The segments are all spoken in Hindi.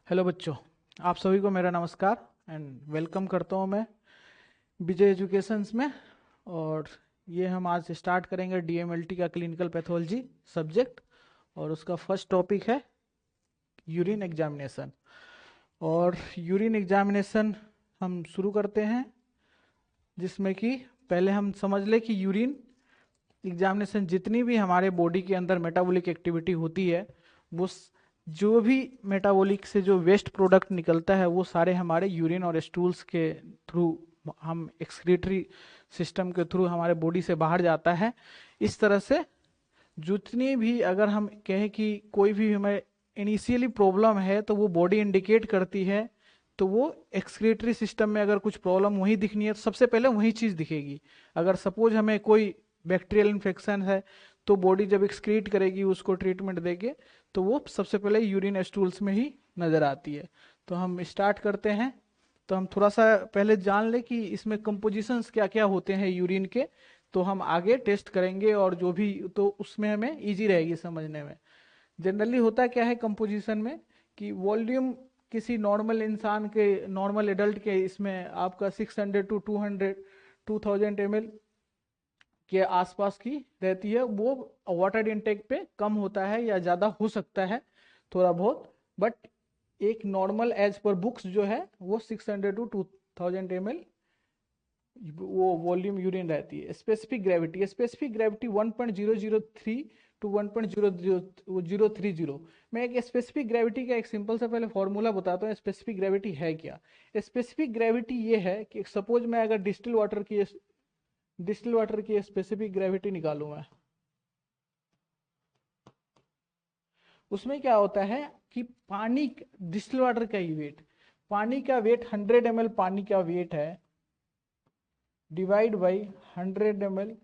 हेलो बच्चों, आप सभी को मेरा नमस्कार एंड वेलकम करता हूँ मैं विजय एजुकेशंस में। और ये हम आज स्टार्ट करेंगे डीएमएलटी का क्लिनिकल पैथोलॉजी सब्जेक्ट। और उसका फर्स्ट टॉपिक है यूरिन एग्जामिनेशन। और यूरिन एग्जामिनेशन हम शुरू करते हैं, जिसमें कि पहले हम समझ ले कि यूरिन एग्जामिनेशन जितनी भी हमारे बॉडी के अंदर मेटाबॉलिक एक्टिविटी होती है, वो जो भी मेटाबॉलिक से जो वेस्ट प्रोडक्ट निकलता है वो सारे हमारे यूरिन और स्टूल्स के थ्रू, हम एक्सक्रीटरी सिस्टम के थ्रू हमारे बॉडी से बाहर जाता है। इस तरह से जितनी भी, अगर हम कहें कि कोई भी हमें इनिशियली प्रॉब्लम है तो वो बॉडी इंडिकेट करती है, तो वो एक्सक्रीटरी सिस्टम में अगर कुछ प्रॉब्लम वहीं दिखनी है तो सबसे पहले वही चीज़ दिखेगी। अगर सपोज हमें कोई बैक्टीरियल इन्फेक्शन है तो बॉडी जब एक्सक्रीट करेगी उसको ट्रीटमेंट देके, तो वो सबसे पहले यूरिन स्टूल्स में ही नज़र आती है। तो हम स्टार्ट करते हैं। तो हम थोड़ा सा पहले जान लें कि इसमें कंपोजिशंस क्या क्या होते हैं यूरिन के, तो हम आगे टेस्ट करेंगे और जो भी, तो उसमें हमें इजी रहेगी समझने में। जनरली होता क्या है कंपोजिशन में, कि वॉल्यूम किसी नॉर्मल इंसान के, नॉर्मल एडल्ट के, इसमें आपका 600 टू 200 2000 ml के आसपास की रहती है। वो वाटर इनटेक पे कम होता है या ज़्यादा हो सकता है थोड़ा बहुत, बट एक नॉर्मल एज पर बुक्स जो है वो 600 टू 2000 ml वो वॉल्यूम यूरिन रहती है। Specific gravity 1.003 to 1.030। मैं एक स्पेसिफिक ग्रेविटी का एक सिंपल सा पहले फॉर्मूला बताता हूँ। स्पेसिफिक ग्रेविटी है क्या? स्पेसिफिक ग्रेविटी ये है कि सपोज मैं अगर डिस्टिल वाटर की स्पेसिफिक ग्रेविटी निकालूं मैं, उसमें क्या होता है कि पानी, डिस्टिल वाटर का ही वेट, पानी का वेट 100 ml पानी का वेट है, डिवाइड बाई 100 ml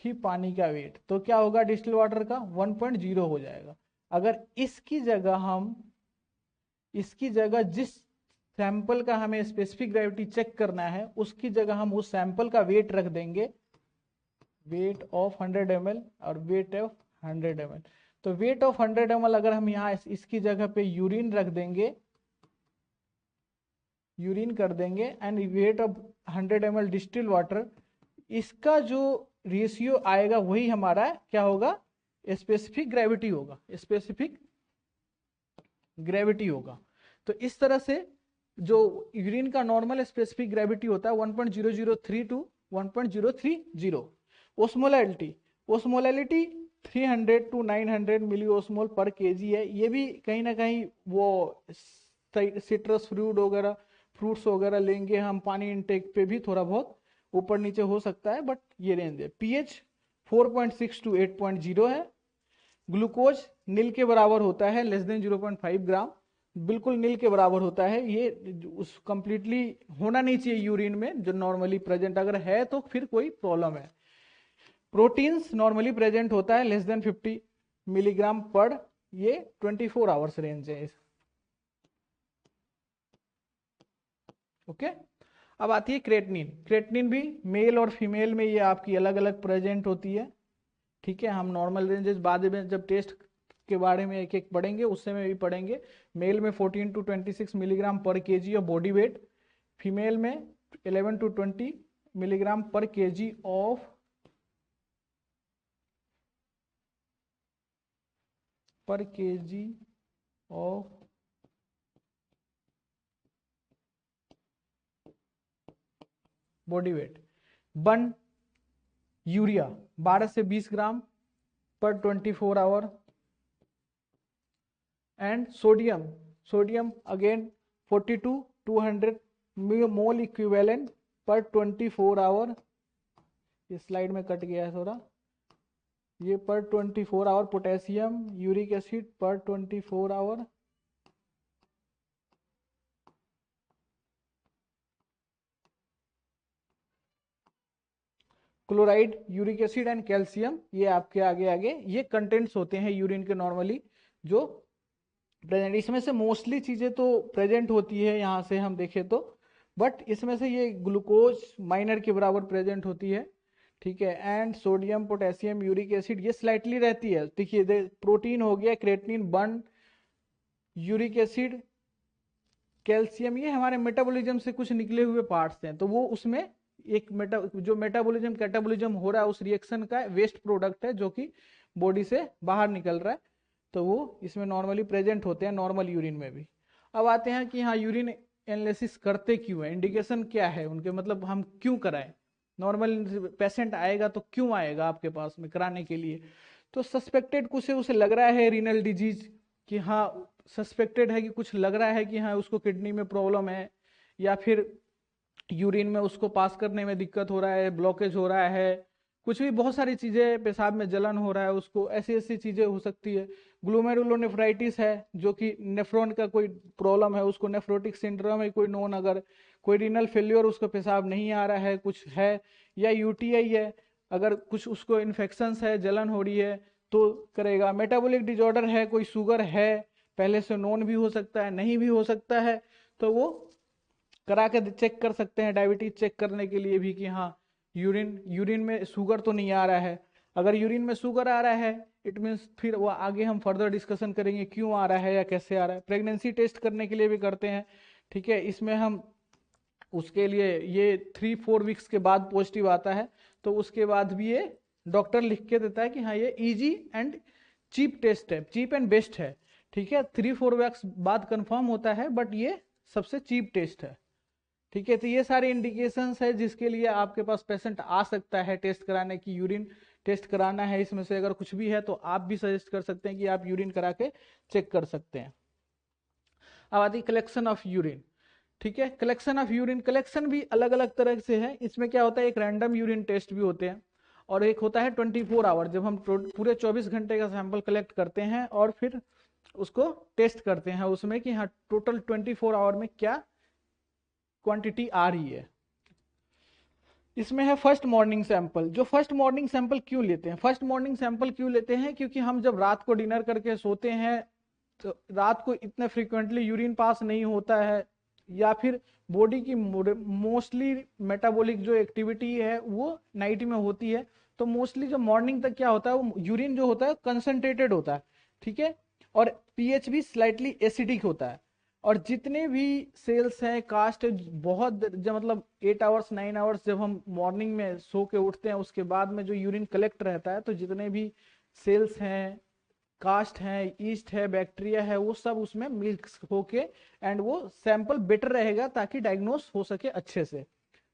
ही पानी का वेट, तो क्या होगा डिस्टिल वाटर का 1.0 हो जाएगा। अगर इसकी जगह जिस सैंपल का हमें स्पेसिफिक ग्रेविटी चेक करना है उसकी जगह हम उस सैंपल का वेट रख देंगे, वेट ऑफ 100 ml और वेट ऑफ 100 ml। तो वेट ऑफ 100 ml अगर हम यहाँ इसकी जगह पे यूरिन रख देंगे, यूरिन कर देंगे, and weight of 100 ml distil water, इसका जो रेशियो आएगा वही हमारा क्या होगा, स्पेसिफिक ग्रेविटी होगा। स्पेसिफिक ग्रेविटी होगा। तो इस तरह से जो यूरिन का नॉर्मल स्पेसिफिक ग्रेविटी होता है 1.003 टू 1.030। ओस्मोलैलिटी, ओस्मोलैलिटी 300 टू 900 मिली ओस्मोल पर केजी है। ये भी कहीं ना कहीं वो सिट्रस फ्रूट वगैरह, फ्रूट्स वगैरह लेंगे हम, पानी इनटेक पे भी थोड़ा बहुत ऊपर नीचे हो सकता है, बट ये रेंज है। पीएच 4.6 टू 8.0 है। ग्लूकोज नील के बराबर होता है, लेस देन 0.5 ग्राम, बिल्कुल नील के बराबर होता है। ये उस कंप्लीटली होना नहीं चाहिए यूरिन में जो नॉर्मली प्रेजेंट, अगर है तो फिर कोई प्रॉब्लम है। प्रोटीन्स नॉर्मली प्रेजेंट होता है लेस देन 50 मिलीग्राम पर, ये 24 आवर्स रेंज है। ओके। अब आती है क्रेटनिन। क्रेटनिन भी मेल और फीमेल में ये आपकी अलग अलग प्रेजेंट होती है। ठीक है, हम नॉर्मल रेंजेस बाद में जब टेस्ट के बारे में एक एक पढ़ेंगे उससे में भी पढ़ेंगे। मेल में 14 to 26 milligram per KG of body weight, female में 11 to 20 milligram per KG of of body weight. BUN urea 12 से 20 gram per 24 hour. And sodium again 42 to 200 mole equivalent per 24 our. ये स्लाइड में कट गया है थोड़ा, ये पर 24 आवर। पोटेशियम यूरिक एसिड पर 24 hour. Chloride, uric acid and calcium, ये आपके आगे आगे ये कंटेंट्स होते हैं यूरिन के नॉर्मली जो प्रेजेंट। इसमें से मोस्टली चीजें तो प्रेजेंट होती है यहाँ से हम देखें तो, बट इसमें से ये ग्लूकोज माइनर के बराबर प्रेजेंट होती है। ठीक है, and sodium, potassium, uric acid ये स्लाइटली रहती है। देखिए प्रोटीन हो गया क्रेटिनिन, बन यूरिक एसिड कैल्शियम ये हमारे मेटाबॉलिज्म से कुछ निकले हुए पार्ट्स हैं, तो वो उसमें एक जो मेटाबॉलिज्म कैटाबॉलिज्म हो रहा है उस रिएक्शन का वेस्ट प्रोडक्ट है जो कि बॉडी से बाहर निकल रहा है, तो वो इसमें नॉर्मली प्रेजेंट होते हैं नॉर्मल यूरिन में भी। अब आते हैं कि हाँ यूरिन एनालिसिस करते क्यों है, इंडिकेशन क्या है उनके, मतलब हम क्यों कराएं, नॉर्मल पेशेंट आएगा तो क्यों आएगा आपके पास में कराने के लिए, तो सस्पेक्टेड कुछ है, उसे लग रहा है रीनल डिजीज, कि हाँ सस्पेक्टेड है कि कुछ लग रहा है कि हाँ उसको किडनी में प्रॉब्लम है, या फिर यूरिन में उसको पास करने में दिक्कत हो रहा है, ब्लॉकेज हो रहा है, कुछ भी बहुत सारी चीजें, पेशाब में जलन हो रहा है उसको, ऐसी ऐसी चीजें हो सकती है। ग्लोमेरुलोनेफ्राइटिस है जो कि नेफ्रॉन का कोई प्रॉब्लम है, उसको नेफ्रोटिक सिंड्रोम है कोई नोन, अगर कोई रीनल फेल्योर, उसको पेशाब नहीं आ रहा है कुछ है, या यूटीआई है, अगर कुछ उसको इन्फेक्शन है, जलन हो रही है तो करेगा। मेटाबॉलिक डिजॉर्डर है, कोई शुगर है पहले से नोन भी हो सकता है, नहीं भी हो सकता है, तो वो करा के चेक कर सकते हैं, डायबिटीज चेक करने के लिए भी कि हाँ यूरिन में शुगर तो नहीं आ रहा है। अगर यूरिन में शुगर आ रहा है इट मीन्स फिर वो आगे हम फर्दर डिस्कशन करेंगे क्यों आ रहा है या कैसे आ रहा है। प्रेगनेंसी टेस्ट करने के लिए भी करते हैं, ठीक है, इसमें हम उसके लिए ये 3-4 वीक्स के बाद पॉजिटिव आता है तो उसके बाद भी ये डॉक्टर लिख के देता है कि हाँ ये इजी एंड चीप टेस्ट है, चीप एंड बेस्ट है, ठीक है, 3-4 वीक्स बाद कंफर्म होता है बट ये सबसे चीप टेस्ट है, ठीक है। तो ये सारे इंडिकेशंस है जिसके लिए आपके पास पेशेंट आ सकता है टेस्ट कराने की, यूरिन टेस्ट कराना है, इसमें से अगर कुछ भी है तो आप भी सजेस्ट कर सकते हैं कि आप यूरिन करा के चेक कर सकते हैं। अब आती कलेक्शन ऑफ यूरिन, ठीक है, कलेक्शन ऑफ यूरिन, कलेक्शन भी अलग अलग तरह से है। इसमें क्या होता है, एक रैंडम यूरिन टेस्ट भी होते हैं और एक होता है 24 आवर, जब हम पूरे 24 घंटे का सैंपल कलेक्ट करते हैं और फिर उसको टेस्ट करते हैं उसमें कि हाँ टोटल 24 आवर में क्या क्वांटिटी आ रही है। इसमें है फर्स्ट मॉर्निंग सैंपल। जो फर्स्ट मॉर्निंग सैंपल क्यों लेते हैं, फर्स्ट मॉर्निंग सैंपल क्यों लेते हैं, क्योंकि हम जब रात को डिनर करके सोते हैं तो रात को इतने फ्रिक्वेंटली यूरिन पास नहीं होता है, या फिर बॉडी की मोस्टली मेटाबॉलिक जो एक्टिविटी है वो नाइट में होती है, तो मोस्टली जो मॉर्निंग तक क्या होता है वो यूरिन जो होता है कंसंट्रेटेड होता है, ठीक है, और पीएच भी स्लाइटली एसिडिक होता है। और जितने भी सेल्स हैं कास्ट बहुत जब मतलब 8 आवर्स 9 आवर्स जब हम मॉर्निंग में सो के उठते हैं उसके बाद में जो यूरिन कलेक्ट रहता है, तो जितने भी सेल्स हैं, कास्ट है, ईस्ट है, बैक्टीरिया है, वो सब उसमें मिक्स होके एंड वो सैंपल बेटर रहेगा ताकि डायग्नोस हो सके अच्छे से,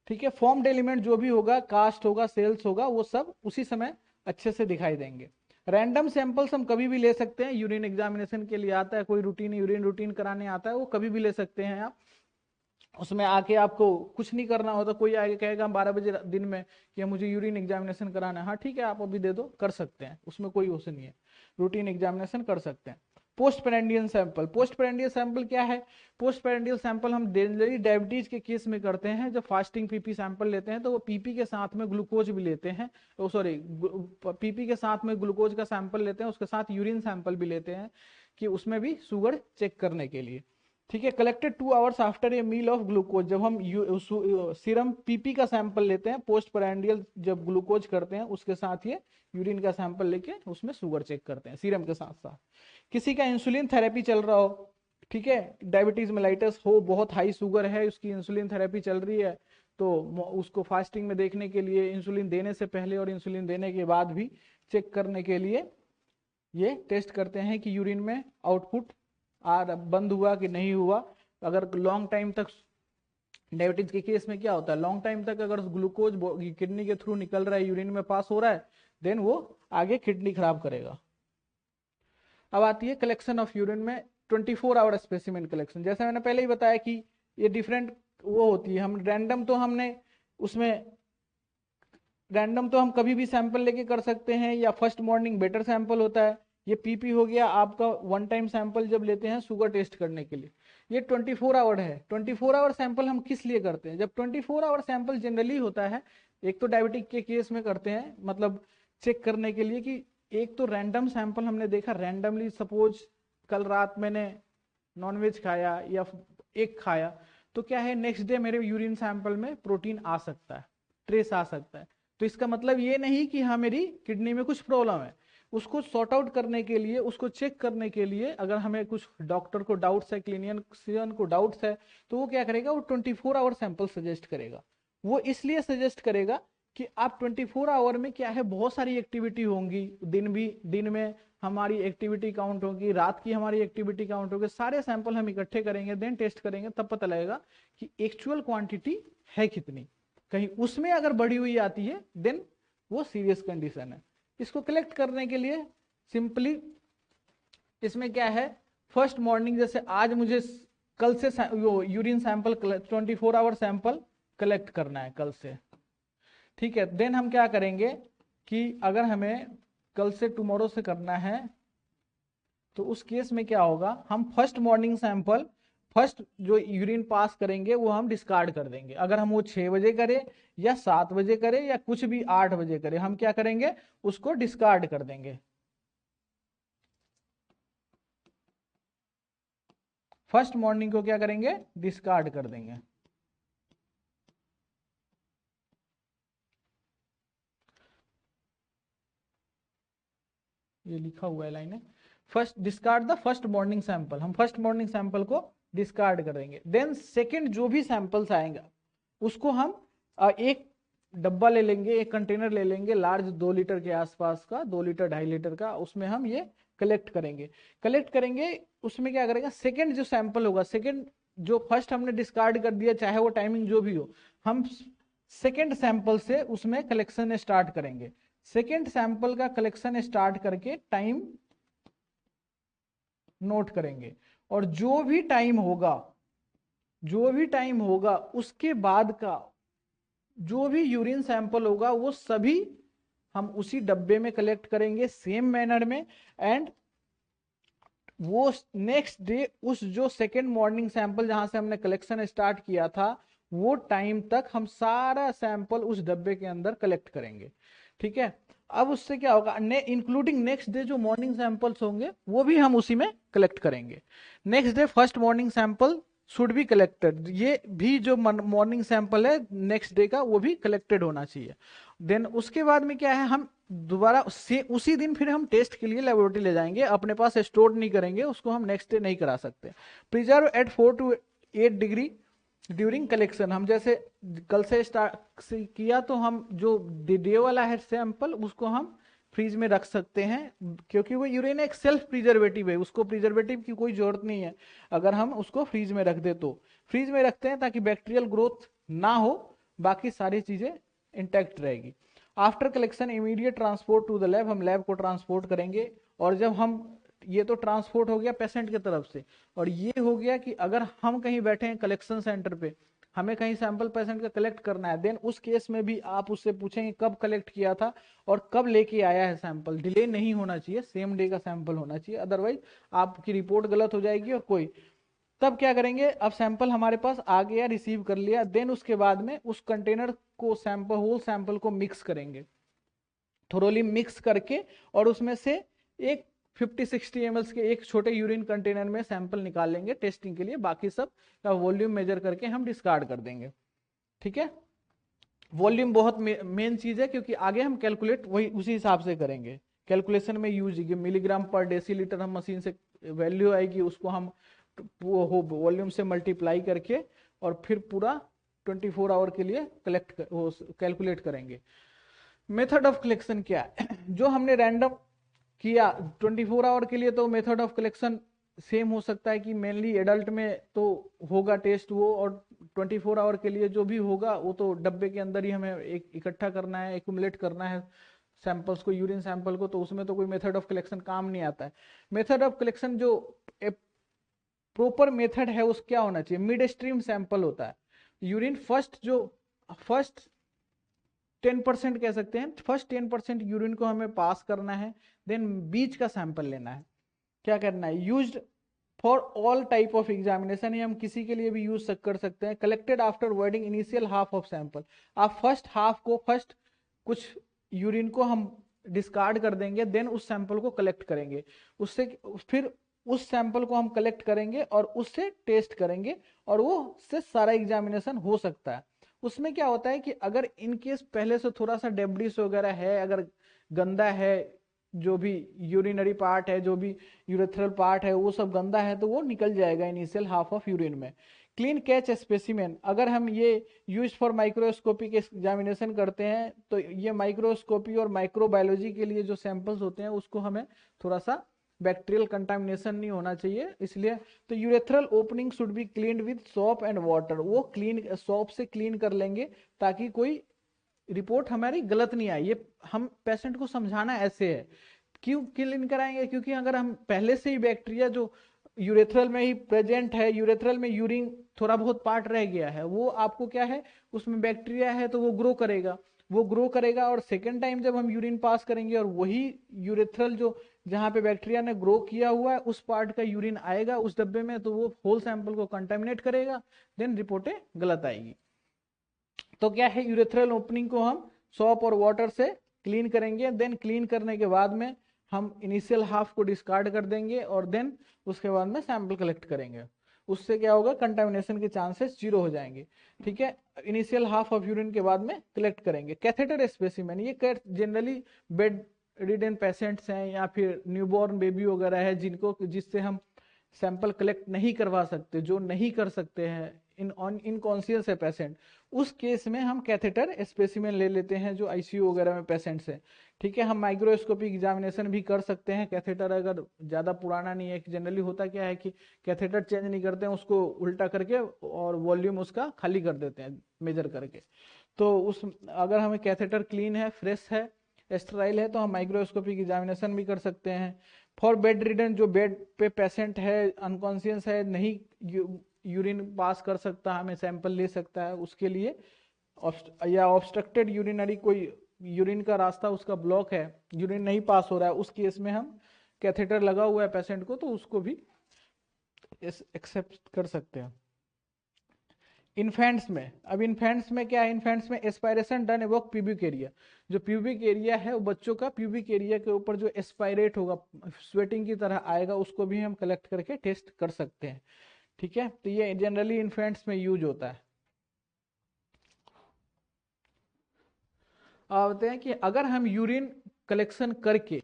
ठीक है। फॉर्म्ड एलिमेंट जो भी होगा, कास्ट होगा, सेल्स होगा, वो सब उसी समय अच्छे से दिखाई देंगे। रैंडम सैंपल्स हम कभी भी ले सकते हैं, यूरिन एग्जामिनेशन के लिए आता है कोई रूटीन, यूरिन रूटीन कराने आता है, वो कभी भी ले सकते हैं आप, उसमें आके आपको कुछ नहीं करना होता। कोई आगे कहेगा 12 बजे दिन में कि मुझे यूरिन एग्जामिनेशन कराना है, हाँ ठीक है आप अभी दे दो, कर सकते हैं, उसमें कोई वो नहीं है, रूटीन एग्जामिनेशन कर सकते हैं। Post prandial sample, post prandial sample क्या है, पोस्ट पेरेंडियल सैंपल हम जनरली डायबिटीज के केस में करते हैं, जब फास्टिंग पीपी सैंपल लेते हैं तो वो पीपी के साथ में ग्लूकोज भी लेते हैं, सॉरी पीपी के साथ में ग्लूकोज का सैंपल लेते हैं, उसके साथ यूरिन सैंपल भी लेते हैं कि उसमें भी शुगर चेक करने के लिए, ठीक है। Collected 2 hours after a meal of glucose, जब हम सीरम पीपी का सैंपल लेते हैं पोस्ट पेरेंडियल, जब ग्लूकोज करते हैं उसके साथ ये यूरिन का सैंपल लेके उसमें शुगर चेक करते हैं सीरम के साथ साथ। किसी का इंसुलिन थेरेपी चल रहा हो, ठीक है, डायबिटीज मेलाइटस हो, बहुत हाई शुगर है, उसकी इंसुलिन थेरेपी चल रही है, तो उसको फास्टिंग में देखने के लिए इंसुलिन देने से पहले और इंसुलिन देने के बाद भी चेक करने के लिए ये टेस्ट करते हैं कि यूरिन में आउटपुट बंद हुआ कि नहीं हुआ। अगर लॉन्ग टाइम तक, डायबिटीज के केस में क्या होता है, लॉन्ग टाइम तक अगर ग्लूकोज किडनी के थ्रू निकल रहा है, यूरिन में पास हो रहा है, देन वो आगे किडनी खराब करेगा। अब आती है कलेक्शन ऑफ यूरिन में 24 आवर स्पेसिमेन कलेक्शन। जैसे मैंने पहले ही बताया कि ये डिफरेंट वो होती है, हम रैंडम तो हमने उसमें रैंडम तो हम कभी भी सैंपल लेके कर सकते हैं, या फर्स्ट मॉर्निंग बेटर सैंपल होता है। ये पीपी हो गया आपका वन टाइम सैंपल जब लेते हैं शुगर टेस्ट करने के लिए। ये 24 आवर है। 24 आवर सैंपल हम किस लिए करते हैं, जब 24 आवर सैंपल जनरली होता है, एक तो डायबिटिक के केस में करते हैं, मतलब चेक करने के लिए कि एक तो रैंडम सैंपल हमने देखा रैंडमली, सपोज कल रात मैंने नॉनवेज खाया या एग खाया, तो क्या है नेक्स्ट डे मेरे यूरिन सैंपल में प्रोटीन आ सकता है, ट्रेस आ सकता है, तो इसका मतलब ये नहीं कि हाँ मेरी किडनी में कुछ प्रॉब्लम है। उसको सॉर्ट आउट करने के लिए, उसको चेक करने के लिए, अगर हमें कुछ डॉक्टर को डाउट्स है, क्लिनिशियन को डाउट्स है, तो वो क्या करेगा, वो 24 आवर सैंपल सजेस्ट करेगा। वो इसलिए सजेस्ट करेगा कि आप 24 आवर में क्या है, बहुत सारी एक्टिविटी होंगी, दिन में हमारी एक्टिविटी काउंट होगी, रात की हमारी एक्टिविटी काउंट होगी, सारे सैंपल हम इकट्ठे करेंगे, देन टेस्ट करेंगे, तब पता लगेगा कि एक्चुअल क्वांटिटी है कितनी। कहीं उसमें अगर बढ़ी हुई आती है देन वो सीरियस कंडीशन है। इसको कलेक्ट करने के लिए सिंपली इसमें क्या है, फर्स्ट मॉर्निंग, जैसे आज मुझे कल से urine sample 24 hour sample collect करना है कल से, ठीक है। देन हम क्या करेंगे कि अगर हमें कल से टुमारो से करना है, तो उस केस में क्या होगा, हम फर्स्ट मॉर्निंग सैंपल, फर्स्ट जो यूरिन पास करेंगे वो हम डिस्कार्ड कर देंगे। अगर हम वो 6 बजे करें या 7 बजे करें या कुछ भी 8 बजे करें, हम क्या करेंगे, उसको डिस्कार्ड कर देंगे। फर्स्ट मॉर्निंग को क्या करेंगे, डिस्कार्ड कर देंगे। ये लिखा हुआ है लाइन है, first discard the first morning sample, हम फर्स्ट मॉर्निंग सैंपल को डिस्कार्ड कर देंगे। देन सेकंड जो भी सैंपल्स आएंगे उसको हम एक डब्बा ले लेंगे, एक कंटेनर ले लेंगे लार्ज, 2 लीटर के आसपास का, 2 लीटर 2.5 लीटर का, उसमें हम ये कलेक्ट करेंगे। उसमें क्या करेगा, सेकंड जो सैंपल होगा, सेकंड जो फर्स्ट हमने डिस्कार्ड कर दिया, चाहे वो टाइमिंग जो भी हो, हम सेकंड सैंपल से उसमें कलेक्शन स्टार्ट करेंगे। सेकंड सैंपल का कलेक्शन स्टार्ट करके टाइम नोट करेंगे, और जो भी टाइम होगा उसके बाद का जो भी यूरिन सैंपल होगा वो सभी हम उसी डब्बे में कलेक्ट करेंगे सेम मैनर में। एंड वो नेक्स्ट डे उस जो सेकेंड मॉर्निंग सैंपल जहां से हमने कलेक्शन स्टार्ट किया था, वो टाइम तक हम सारा सैंपल उस डब्बे के अंदर कलेक्ट करेंगे, ठीक है। अब उससे क्या होगा, इंक्लूडिंग नेक्स्ट डे जो मॉर्निंग सैंपल्स होंगे वो भी हम उसी में कलेक्ट करेंगे। Next day first morning sample should be collected, ये भी जो मॉर्निंग सैंपल है नेक्स्ट डे का वो भी कलेक्टेड होना चाहिए। देन उसके बाद में क्या है, हम दोबारा उसी दिन फिर हम टेस्ट के लिए लेबोरेटरी ले जाएंगे, अपने पास स्टोर नहीं करेंगे उसको, हम नेक्स्ट डे नहीं करा सकते। Preserve at 4 to 8 degree during collection, हम जैसे कल से स्टार्ट किया तो हम जो डे वाला है सैंपल उसको हम फ्रीज में रख सकते हैं, क्योंकि वो यूरिन एक सेल्फ प्रिजर्वेटिव है, उसको प्रिजर्वेटिव की कोई जरूरत नहीं है। अगर हम उसको फ्रीज में रख दे तो फ्रीज में रखते हैं ताकि बैक्टीरियल ग्रोथ ना हो, बाकी सारी चीजें इंटैक्ट रहेगी। After collection immediate transport to the lab, हम लैब को ट्रांसपोर्ट करेंगे। और जब हम, ये तो ट्रांसपोर्ट हो गया पेशेंट की तरफ से, और ये हो गया कि अगर हम कहीं बैठे हैं कलेक्शन सेंटर पे, हमें कहीं सैंपल पेशेंट का कलेक्ट करना है, देन उस केस में भी आप उससे पूछेंगे कब कलेक्ट किया था और कब लेके आया है सैंपल। डिले नहीं होना चाहिए, सेम डे का सैंपल होना चाहिए, अदरवाइज आपकी रिपोर्ट गलत हो जाएगी। और कोई तब क्या करेंगे, अब सैंपल हमारे पास आ गया, रिसीव कर लिया, देन उसके बाद में उस कंटेनर को सैंपल, होल सैंपल को मिक्स करेंगे, थोरोली मिक्स करके, और उसमें से एक 50-60 ml के एक छोटे यूरिन कंटेनर में सैंपल निकाल लेंगे टेस्टिंग के लिए, बाकी सब का वॉल्यूम मेजर करके हम डिस्कार्ड कर देंगे, ठीक है। वॉल्यूम बहुत मेन चीज है, क्योंकि आगे हम कैलकुलेट वही उसी हिसाब से करेंगे, कैलकुलेशन में यूज मिलीग्राम पर डेसीलीटर हम मशीन से वैल्यू आएगी, उसको हम वॉल्यूम से मल्टीप्लाई करके और फिर पूरा 24 आवर के लिए कैलकुलेट करेंगे। मेथड ऑफ कलेक्शन क्या है, जो हमने रैंडम किया 24 आवर के लिए, तो मेथड ऑफ कलेक्शन सेम हो सकता है कि मेनली एडल्ट में तो होगा टेस्ट वो, और 24 आवर के लिए जो भी होगा वो तो डब्बे के अंदर ही हमें एक इकट्ठा करना है, एक्यूमुलेट करना है सैंपल्स को, यूरिन सैंपल को, तो उसमें तो कोई मेथड ऑफ कलेक्शन काम नहीं आता है। मेथड ऑफ कलेक्शन जो प्रॉपर मेथड है उस क्या होना चाहिए, मिड स्ट्रीम सैंपल होता है। यूरिन फर्स्ट 10% कह सकते हैं, फर्स्ट 10% यूरिन को हमें पास करना है, देन बीच का सैंपल लेना है। क्या करना है, used for all type of examination, हम किसी के लिए भी यूज कर सकते हैं। Collected after wording initial half of sample, आप फर्स्ट हाफ को, फर्स्ट कुछ यूरिन को हम डिस्कार्ड कर देंगे, देन उस सैंपल को कलेक्ट करेंगे, उससे फिर उस सैंपल को हम कलेक्ट करेंगे और उससे टेस्ट करेंगे, और वो से सारा एग्जामिनेशन हो सकता है। उसमें क्या होता है कि अगर इन केस पहले से थोड़ा सा डेब्रिस वगैरह है, अगर गंदा है जो भी यूरिनरी पार्ट है, जो भी यूरेथ्रल पार्ट है, वो सब गंदा है तो वो निकल जाएगा इनिशियल हाफ ऑफ यूरिन में। क्लीन कैच स्पेसिमेन, अगर हम ये यूज फॉर माइक्रोस्कोपिक एग्जामिनेशन करते हैं तो ये माइक्रोस्कोपी और माइक्रोबायोलॉजी के लिए जो सैंपल्स होते हैं उसको हमें थोड़ा सा बैक्टीरियल कंटामिनेशन नहीं होना चाहिए, इसलिए तो urethral opening should be cleaned with soap and water, वो क्लीन सोप से क्लीन कर लेंगे ताकि कोई रिपोर्ट हमारी गलत नहीं आई। ये हम पेशेंट को समझाना ऐसे है। क्यों क्लीन कराएंगे? क्योंकि अगर हम पहले से ही बैक्टीरिया जो यूरेथ्रल में ही प्रेजेंट है, यूरेथ्रल में यूरिन थोड़ा बहुत पार्ट रह गया है, वो आपको क्या है, उसमें बैक्टीरिया है तो वो ग्रो करेगा और सेकेंड टाइम जब हम यूरिन पास करेंगे और वही यूरेथ्रल जो जहां पे बैक्टीरिया ने ग्रो किया हुआ है उस पार्ट का यूरिन आएगा उस डब्बे में, तो वो होल सैंपल को कंटेमिनेट करेगा, देन रिपोर्टें गलत आएगी। तो क्या है, यूरेथ्रल ओपनिंग को हम सोप और वाटर से क्लीन करेंगे, देन क्लीन करने के बाद में हम इनिशियल हाफ को डिस्कार्ड कर देंगे और देन उसके बाद में सैंपल कलेक्ट करेंगे। उससे क्या होगा, कंटामिनेशन के चांसेस 0 हो जाएंगे। ठीक है, इनिशियल हाफ ऑफ यूरिन के बाद में कलेक्ट करेंगे। कैथेटर स्पेसिमेन, ये जनरली बेड रिडन पेशेंट्स हैं या फिर न्यूबॉर्न बेबी वगैरह है जिससे हम सैंपल कलेक्ट नहीं करवा सकते, जो नहीं कर सकते हैं, इनकॉन्शियस है पेशेंट, उस केस में हम कैथेटर स्पेसिमेन ले लेते हैं जो आईसीयू वगैरह में पेशेंट्स हैं। ठीक है, हम माइक्रोस्कोपिक एग्जामिनेशन भी कर सकते हैं। कैथेटर अगर ज़्यादा पुराना नहीं है, जनरली होता क्या है कि कैथेटर चेंज नहीं करते हैं, उसको उल्टा करके और वॉल्यूम उसका खाली कर देते हैं मेजर करके। तो उस अगर हमें कैथेटर क्लीन है, फ्रेश है, स्टेराइल है, तो हम माइक्रोस्कोपिक एग्जामिनेशन भी कर सकते हैं। फॉर बेड रिडन, जो बेड पे पेशेंट है, अनकॉन्शियस है, नहीं यूरिन पास कर सकता, हमें सैंपल ले सकता है, उसके लिए या ऑब्स्ट्रक्टेड यूरिनरी, कोई यूरिन का रास्ता उसका ब्लॉक है, यूरिन नहीं पास हो रहा है, उस केस में हम कैथेटर लगा हुआ है पेशेंट को तो उसको भी एक्सेप्ट कर सकते हैं। इन्फेंट्स में, अब इन्फेंट्स में क्या है, इन्फेंट्स में aspiration done above pubic area, जो प्यूबिक एरिया है वो बच्चों का प्यूबिक एरिया के ऊपर जो एस्पायरेट होगा, स्वेटिंग की तरह आएगा, उसको भी हम कलेक्ट करके टेस्ट कर सकते हैं। ठीक है, तो ये जनरली इन्फेंट्स में यूज होता है। बताते हैं कि अगर हम यूरिन कलेक्शन करके,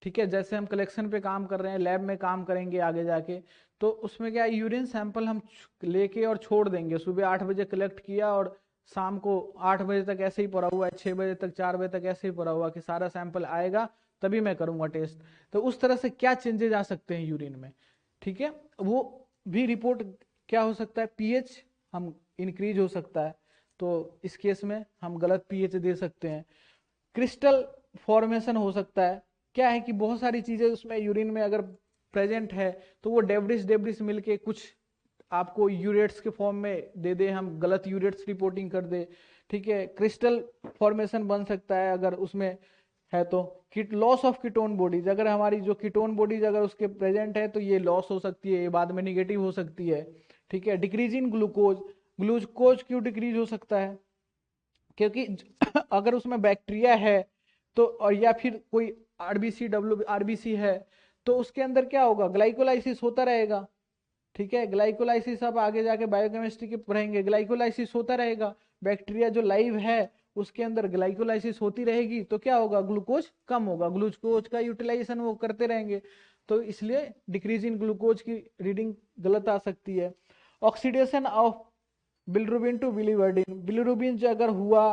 ठीक है, जैसे हम कलेक्शन पे काम कर रहे हैं, लैब में काम करेंगे आगे जाके, तो उसमें क्या यूरिन सैंपल हम लेके और छोड़ देंगे, सुबह 8 बजे कलेक्ट किया और शाम को 8 बजे तक ऐसे ही पड़ा हुआ है, 6 बजे तक 4 बजे तक ऐसे ही पड़ा हुआ कि सारा सैंपल आएगा तभी मैं करूंगा टेस्ट। तो उस तरह से क्या चेंजेस आ सकते हैं यूरिन में? ठीक है, वो भी रिपोर्ट क्या हो सकता है, पीएच हम इंक्रीज हो सकता है, तो इस केस में हम गलत पीएच दे सकते हैं। क्रिस्टल फॉर्मेशन हो सकता है, क्या है कि बहुत सारी चीजें उसमें यूरिन में अगर प्रेजेंट है तो वो डेब्रिस मिलके कुछ आपको यूरेट्स के फॉर्म में दे दे, हम गलत यूरेट्स रिपोर्टिंग कर दे। ठीक है, क्रिस्टल फॉर्मेशन बन सकता है अगर उसमें है तो। लॉस ऑफ कीटोन बॉडीज, अगर हमारी जो कीटोन बॉडीज अगर उसके प्रेजेंट है तो ये लॉस हो सकती है, ये बाद में निगेटिव हो सकती है। ठीक है, डिक्रीज इन ग्लूकोज, ग्लूकोज क्यों डिक्रीज हो सकता है? क्योंकि अगर उसमें बैक्टीरिया है तो, और या फिर कोई आरबीसी है तो उसके अंदर क्या होगा, ग्लाइकोलाइसिस होता रहेगा। ठीक है, ग्लाइकोलाइसिस आप आगे जाके बायोकेमिस्ट्री के पढ़ेंगे, ग्लाइकोलाइसिस होता रहेगा, बैक्टीरिया जो लाइव है उसके अंदर ग्लाइकोलाइसिस होती रहेगी, तो क्या होगा, ग्लूकोज कम होगा, ग्लूकोज का यूटिलाइजेशन वो करते रहेंगे, तो इसलिए डिक्रीज इन ग्लूकोज की रीडिंग गलत आ सकती है। Oxidation of bilirubin to biliverdin, bilirubin जो अगर हुआ,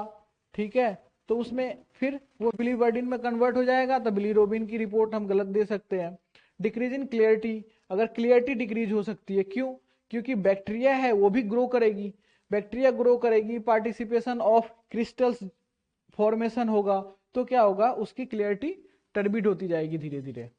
ठीक है, तो उसमें फिर वो बिलीवर्डिन में कन्वर्ट हो जाएगा, तो बिलीरुबिन की रिपोर्ट हम गलत दे सकते हैं। डिक्रीज इन क्लियरिटी, अगर क्लियरिटी डिक्रीज हो सकती है, क्यों? क्योंकि बैक्टीरिया है वो भी ग्रो करेगी, बैक्टीरिया ग्रो करेगी, पार्टिसिपेशन ऑफ क्रिस्टल्स फॉर्मेशन होगा, तो क्या होगा, उसकी क्लियरिटी टर्बिड होती जाएगी धीरे धीरे।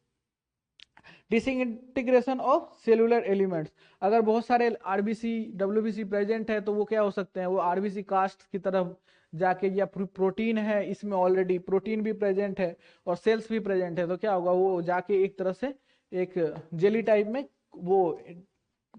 डिसइंटीग्रेशन ऑफ सेलुलर एलिमेंट्स, अगर बहुत सारे आरबीसी डब्ल्यूबीसी प्रेजेंट है तो वो क्या हो सकते हैं, वो आरबीसी कास्ट की तरफ जाके, या प्रोटीन है इसमें ऑलरेडी प्रोटीन भी प्रेजेंट है और सेल्स भी प्रेजेंट है, तो क्या होगा, वो जाके एक तरह से एक जेली टाइप में वो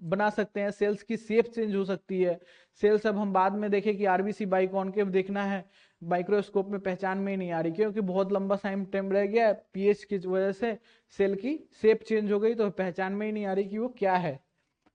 बना सकते हैं, सेल्स की शेप चेंज हो सकती है। सेल्स अब हम बाद में देखें कि आरबीसी बाइकॉनकेव देखना है, माइक्रोस्कोप में पहचान में ही नहीं आ रही, क्योंकि बहुत लंबा टाइम रह गया है, पीएच की वजह से सेल की शेप चेंज हो गई तो पहचान में ही नहीं आ रही कि वो क्या है,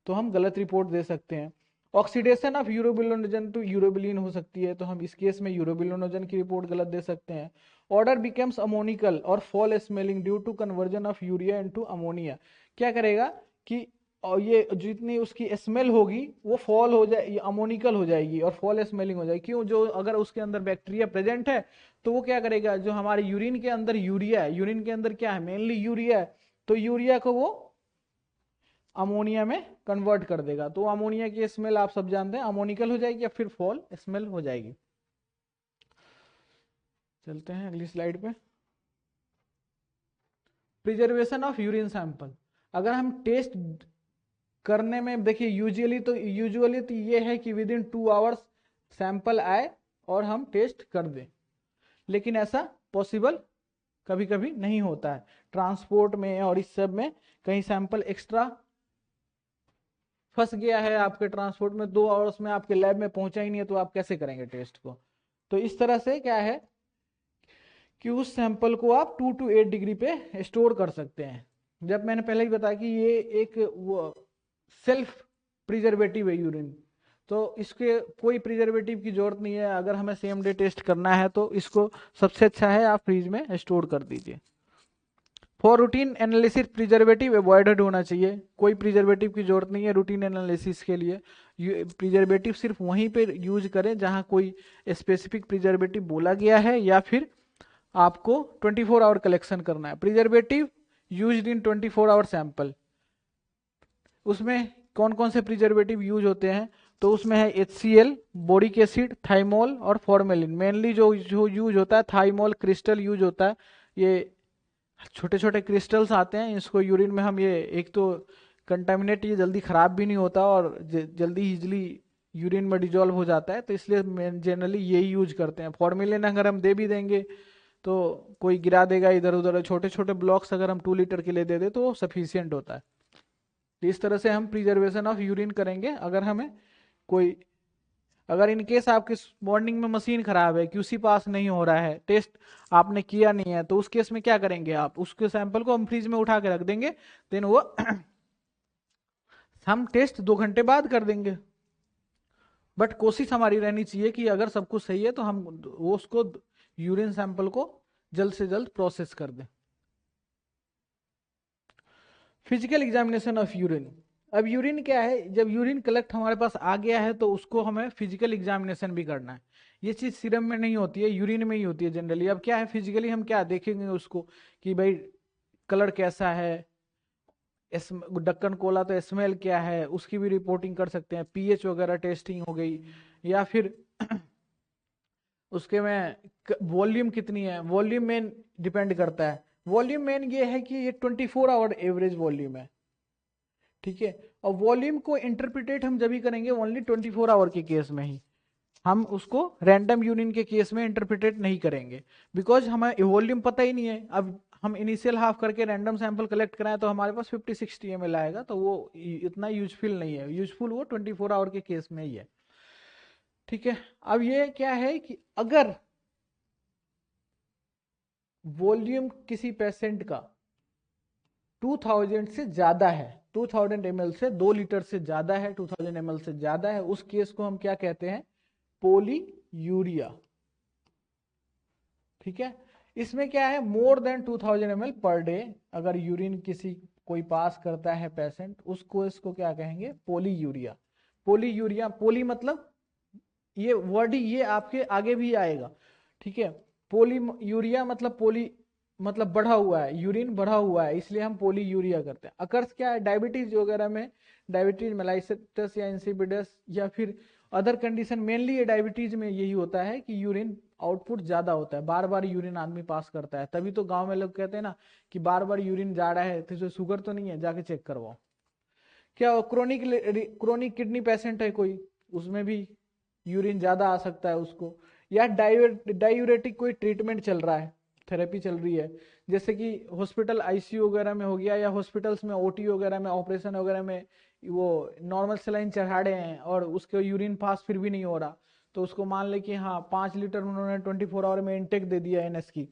तो हम गलत रिपोर्ट दे सकते हैं। Oxidation of urobilinogen to urobilin हो सकती है, तो हम इस केस में यूरोबिलिनोजन की रिपोर्ट गलत दे सकते हैं। ऑर्डर बिकम्स अमोनिकल और foul smelling due to conversion of urea into ammonia. क्या करेगा कि और ये जितनी उसकी स्मेल होगी वो फॉल हो जाए, अमोनिकल हो जाएगी और फॉल स्मेलिंग हो जाएगी। क्यों? जो अगर उसके अंदर बैक्टीरिया प्रेजेंट है तो वो क्या करेगा, जो हमारे यूरिन के अंदर यूरिया है, यूरिन के अंदर क्या है, मेनली यूरिया है, तो यूरिया को वो अमोनिया में कन्वर्ट कर देगा। तो अमोनिया की स्मेल आप सब जानते हैं, अमोनिकल हो जाएगी या फिर फॉल स्मेल हो जाएगी। चलते हैं अगली स्लाइड पे। Preservation of urine sample. अगर हम टेस्ट करने में देखिए, यूजुअली तो ये है कि विद इन 2 आवर्स सैंपल आए और हम टेस्ट कर दें, लेकिन ऐसा पॉसिबल कभी कभी नहीं होता है। ट्रांसपोर्ट में और इस सब में कहीं सैंपल एक्स्ट्रा फंस गया है आपके ट्रांसपोर्ट में, 2 आवर्स में आपके लैब में पहुंचा ही नहीं है, तो आप कैसे करेंगे टेस्ट को। तो इस तरह से क्या है कि उस सैंपल को आप 2 to 8 डिग्री पे स्टोर कर सकते हैं। जब मैंने पहले ही बताया कि ये एक वो सेल्फ प्रिजर्वेटिव है यूरिन, तो इसके कोई प्रिजर्वेटिव की जरूरत नहीं है। अगर हमें सेम डे टेस्ट करना है तो इसको सबसे अच्छा है आप फ्रीज में स्टोर कर दीजिए। For routine analysis preservative avoided होना चाहिए, कोई प्रिजर्वेटिव की जरूरत नहीं है रूटीन एनालिसिस के लिए। प्रिजर्वेटिव सिर्फ वहीं पे यूज करें जहां कोई स्पेसिफिक प्रिजर्वेटिव बोला गया है या फिर आपको 24 आवर कलेक्शन करना है। Preservative used in 24 hour sample, उसमें कौन कौन से प्रिजर्वेटिव यूज होते हैं, तो उसमें है HCl, बोरिक एसिड, थाइमोल और फॉर्मेलिन। मेनली जो यूज होता है थाइमोल क्रिस्टल यूज होता है। ये छोटे छोटे क्रिस्टल्स आते हैं, इसको यूरिन में हम ये एक तो कंटामिनेट, ये जल्दी खराब भी नहीं होता और जल्दी इजिली यूरिन में डिजोल्व हो जाता है, तो इसलिए जनरली यही यूज करते हैं। फॉर्मेलिन अगर हम दे भी देंगे तो कोई गिरा देगा इधर उधर, छोटे छोटे ब्लॉक्स अगर हम 2 लीटर के लिए दे दे तो वो सफिशियंट होता है। तो इस तरह से हम प्रिजर्वेशन ऑफ यूरिन करेंगे। अगर हमें कोई, अगर इन केस आपके मॉर्निंग में मशीन खराब है, QC पास नहीं हो रहा है, टेस्ट आपने किया नहीं है, तो उस केस में क्या करेंगे आप, उसके सैंपल को हम फ्रिज में उठा के रख देंगे, देन वो हम टेस्ट 2 घंटे बाद कर देंगे। बट कोशिश हमारी रहनी चाहिए कि अगर सब कुछ सही है तो हम वो उसको यूरिन सैंपल को जल्द से जल्द प्रोसेस कर दें। Physical examination of urine. अब यूरिन क्या है, जब यूरिन कलेक्ट हमारे पास आ गया है तो उसको हमें फिजिकल एग्जामिनेशन भी करना है। ये चीज सीरम में नहीं होती है, यूरिन में ही होती है जनरली। अब क्या है, फिजिकली हम क्या देखेंगे उसको कि भाई कलर कैसा है, ढक्कन खोला तो स्मेल क्या है, उसकी भी रिपोर्टिंग कर सकते हैं। पीएच वगैरह टेस्टिंग हो गई, या फिर उसके में वॉल्यूम कितनी है, वॉल्यूम में डिपेंड करता है। वॉल्यूम मेन ये है कि ये 24 आवर एवरेज वॉल्यूम है, ठीक है। और वॉल्यूम को इंटरप्रिटेट हम जब भी करेंगे ओनली 24 आवर के केस में ही, हम उसको रैंडम यूनियन के केस में इंटरप्रिटेट नहीं करेंगे, बिकॉज हमें वॉल्यूम पता ही नहीं है। अब हम इनिशियल हाफ करके रैंडम सैंपल कलेक्ट कराएं तो हमारे पास 50-60 ml आएगा, तो वो इतना यूजफुल नहीं है। यूजफुल वो 24 आवर के केस में ही है, ठीक है। अब ये क्या है कि अगर वॉल्यूम किसी पेशेंट का 2000 से ज्यादा है, 2000 ml से 2 लीटर से ज्यादा है, 2000 ml से ज्यादा है, उस केस को हम क्या कहते हैं, पोली यूरिया, ठीक है। इसमें क्या है, more than 2000 ml per day अगर यूरिन किसी कोई पास करता है पेशेंट, उसको इसको क्या कहेंगे, पोली यूरिया। पोली यूरिया, पोली मतलब ये वर्ड ही ये आपके आगे भी आएगा, ठीक है। पोली यूरिया मतलब पोली मतलब बढ़ा हुआ है, यूरिन बढ़ा हुआ है, इसलिए हम पोली यूरिया करते हैं। अकर्स क्या है, डायबिटीज वगैरह में, डायबिटीज मेलाइटिस या इंसिपिडस या फिर अदर कंडीशन, मेनली ये डायबिटीज में यही होता है कि यूरिन आउटपुट ज्यादा होता है, बार बार यूरिन आदमी पास करता है। तभी तो गांव में लोग कहते हैं ना कि बार बार यूरिन जा रहा है तो शुगर तो नहीं है, जाके चेक करवाओ। क्या क्रोनिक क्रोनिक किडनी पेशेंट है कोई, उसमें भी यूरिन ज्यादा आ सकता है उसको। या डायूरेटिक कोई ट्रीटमेंट चल रहा है, थेरेपी चल रही है, जैसे कि हॉस्पिटल ICU वगैरह में हो गया, या हॉस्पिटल्स में OT वगैरह में, ऑपरेशन वगैरह में वो नॉर्मल सेलाइन चढ़ा रहे हैं और उसके यूरिन पास फिर भी नहीं हो रहा, तो उसको मान ले कि हाँ 5 लीटर उन्होंने 24 आवर में इनटेक दे दिया NS की,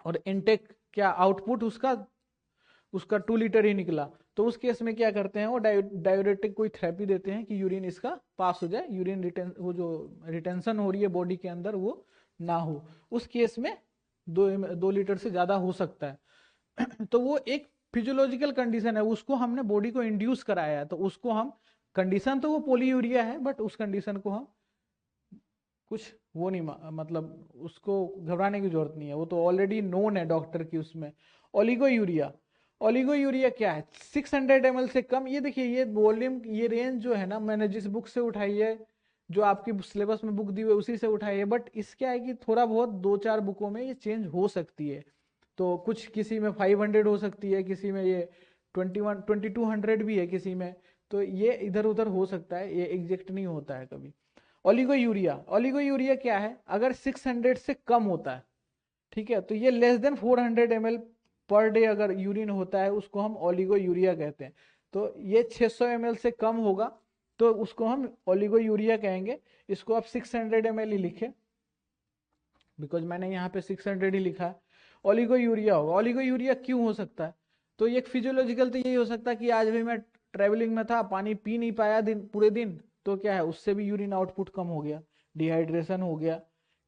और इनटेक क्या आउटपुट उसका 2 लीटर ही निकला, तो उस केस में क्या करते हैं, वो डायूरेटिक कोई थेरेपी देते हैं कि यूरिन इसका पास हो जाए, यूरिन वो जो रिटेंशन हो रही है बॉडी के अंदर वो ना हो। उस केस में 2 लीटर से ज़्यादा हो सकता है। तो वो एक फिजियोलॉजिकल कंडीशन है, उसको हमने बॉडी को इंड्यूस कराया है, तो उसको हम, कंडीशन तो वो पोलीयूरिया है, बट उस कंडीशन को हम कुछ वो नहीं मतलब उसको घबराने की जरूरत नहीं है, वो तो ऑलरेडी नोन है डॉक्टर की उसमें। ओलिगोयूरिया, ओलिगोयूरिया क्या है, 600 ml से कम। ये देखिए ये वॉल्यूम, ये रेंज जो है ना, मैंने जिस बुक से उठाई है, जो आपकी सिलेबस में बुक दी हुई है उसी से उठाई है, बट इसका है कि थोड़ा बहुत 2-4 बुकों में ये चेंज हो सकती है। तो कुछ किसी में 500 हो सकती है, किसी में ये 2200 भी है किसी में, तो ये इधर उधर हो सकता है, ये एग्जैक्ट नहीं होता है कभी। ओलिगोयूरिया, ओलिगोयूरिया क्या है, अगर 600 से कम होता है, ठीक है, तो ये less than 400 ml per day अगर यूरिन होता है, उसको हम ओलिगोयूरिया कहते हैं। तो ये 600 ml से कम होगा तो उसको हम ओलिगोयूरिया कहेंगे। इसको आप 600 ml ही लिखें, बिकॉज मैंने यहाँ पे 600 ही लिखा है। ओलिगोयूरिया होगा। ओलिगोयूरिया क्यों हो सकता है, तो ये फिजियोलॉजिकल तो यही हो सकता है कि आज भी मैं ट्रेवलिंग में था, पानी पी नहीं पाया पूरे दिन, तो क्या है उससे भी यूरिन आउटपुट कम हो गया, डिहाइड्रेशन हो गया।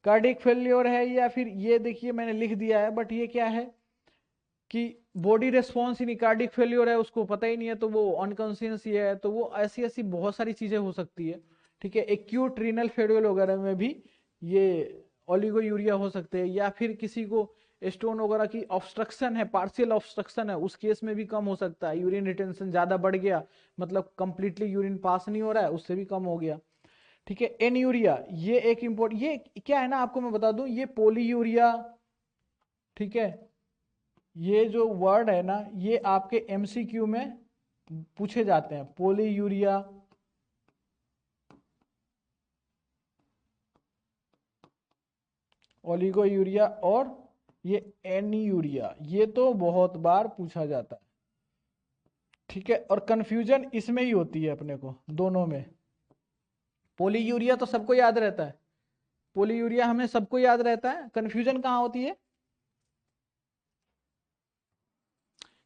कार्डियक फेल्योर है, या फिर ये देखिए मैंने लिख दिया है, बट ये क्या है कि बॉडी रेस्पॉन्स ही नहीं, कार्डियक फेल्योर है उसको पता ही नहीं है, तो वो अनकॉन्शियस ही है, तो वो ऐसी ऐसी बहुत सारी चीजें हो सकती है। ठीक है, एक्यूट रीनल फेल्योर वगैरह में भी ये ओलिगोयूरिया हो सकते हैं, या फिर किसी को स्टोन वगैरह की ऑब्स्ट्रक्शन है, पार्शियल ऑब्स्ट्रक्शन है, उस केस में भी कम हो सकता है। यूरिन रिटेंशन ज्यादा बढ़ गया, मतलब कंप्लीटली यूरिन पास नहीं हो रहा है, उससे भी कम हो गया। ठीक है, एनयूरिया, ये एक इंपॉर्टेंट, ये क्या है ना, आपको मैं बता दूं, ये पोलीयूरिया, ठीक है, ये जो वर्ड है ना, ये आपके एमसीक्यू में पूछे जाते हैं। पोलीयूरिया, ओलिगोयूरिया और ये एनीयूरिया, ये तो बहुत बार पूछा जाता है। ठीक है, और कंफ्यूजन इसमें ही होती है अपने को दोनों में। पोलीयूरिया तो सबको याद रहता है, पोलीयूरिया हमें सबको याद रहता है, कंफ्यूजन कहाँ होती है,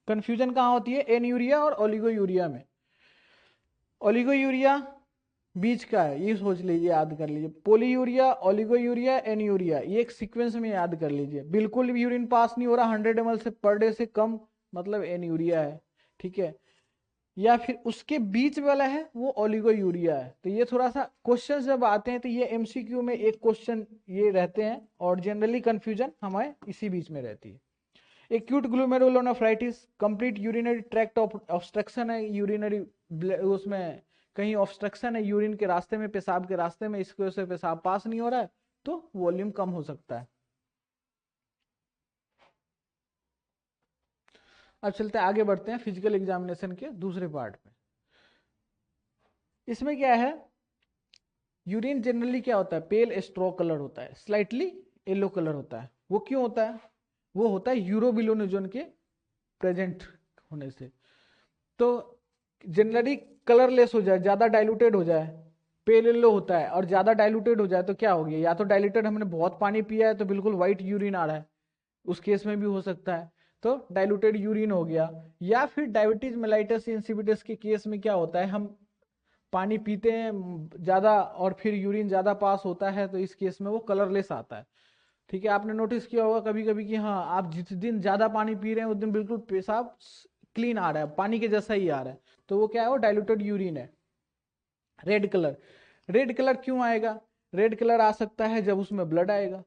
कंफ्यूजन कहाँ होती है, एनयूरिया और ओलिगोयूरिया में। ओलिगोयूरिया बीच का है, ये सोच लीजिए, याद कर लीजिए, पोलीयूरिया, ओलिगोयूरिया, एनयूरिया, ये एक सीक्वेंस में याद कर लीजिए। बिल्कुल भी यूरिन पास नहीं हो रहा 100 ml से पर डे से कम, मतलब एनयूरिया है। ठीक है, या फिर उसके बीच वाला है वो ओलिगोयूरिया है। तो ये थोड़ा सा क्वेश्चन जब आते हैं तो ये एमसीक्यू में एक क्वेश्चन ये रहते हैं, और जनरली कंफ्यूजन हमारे इसी बीच में रहती है। Acute glomerulonephritis, complete urinary tract obstruction है, यूरिनरी उसमें कहीं ऑब्स्ट्रक्शन है यूरिन के रास्ते में, पेशाब के रास्ते में, इसकी वजह से पेशाब पास नहीं हो रहा है, तो वॉल्यूम कम हो सकता है। अब चलते आगे बढ़ते हैं फिजिकल एग्जामिनेशन के दूसरे पार्ट पे। इसमें क्या है, यूरिन जनरली क्या होता है, पेल स्ट्रो कलर होता है, स्लाइटली येलो कलर होता है। वो क्यों होता है, वो होता है यूरोबिलोनिजोन के प्रेजेंट होने से। तो जनरली कलरलेस हो जाए, ज्यादा डाइल्यूटेड हो जाए, पेल येलो होता है, और ज्यादा डाइल्यूटेड हो जाए तो क्या हो गया, या तो डाइल्यूटेड हमने बहुत पानी पिया है तो बिल्कुल व्हाइट यूरिन आ रहा है, उस केस में भी हो सकता है, तो डाइल्यूटेड यूरिन हो गया। या फिर डायबिटीज मेलाइटस इंसिपिडस के केस में क्या होता है, हम पानी पीते हैं ज्यादा और फिर यूरिन ज्यादा पास होता है, तो इस केस में वो कलरलेस आता है। ठीक है, आपने नोटिस किया होगा कभी कभी कि हाँ, आप जिस दिन ज्यादा पानी पी रहे हैं उस दिन बिल्कुल पेशाब क्लीन आ रहा है, पानी के जैसा ही आ रहा है, तो वो क्या है, वो डाइल्यूटेड यूरिन है। रेड कलर, रेड कलर क्यों आएगा, रेड कलर आ सकता है जब उसमें ब्लड आएगा,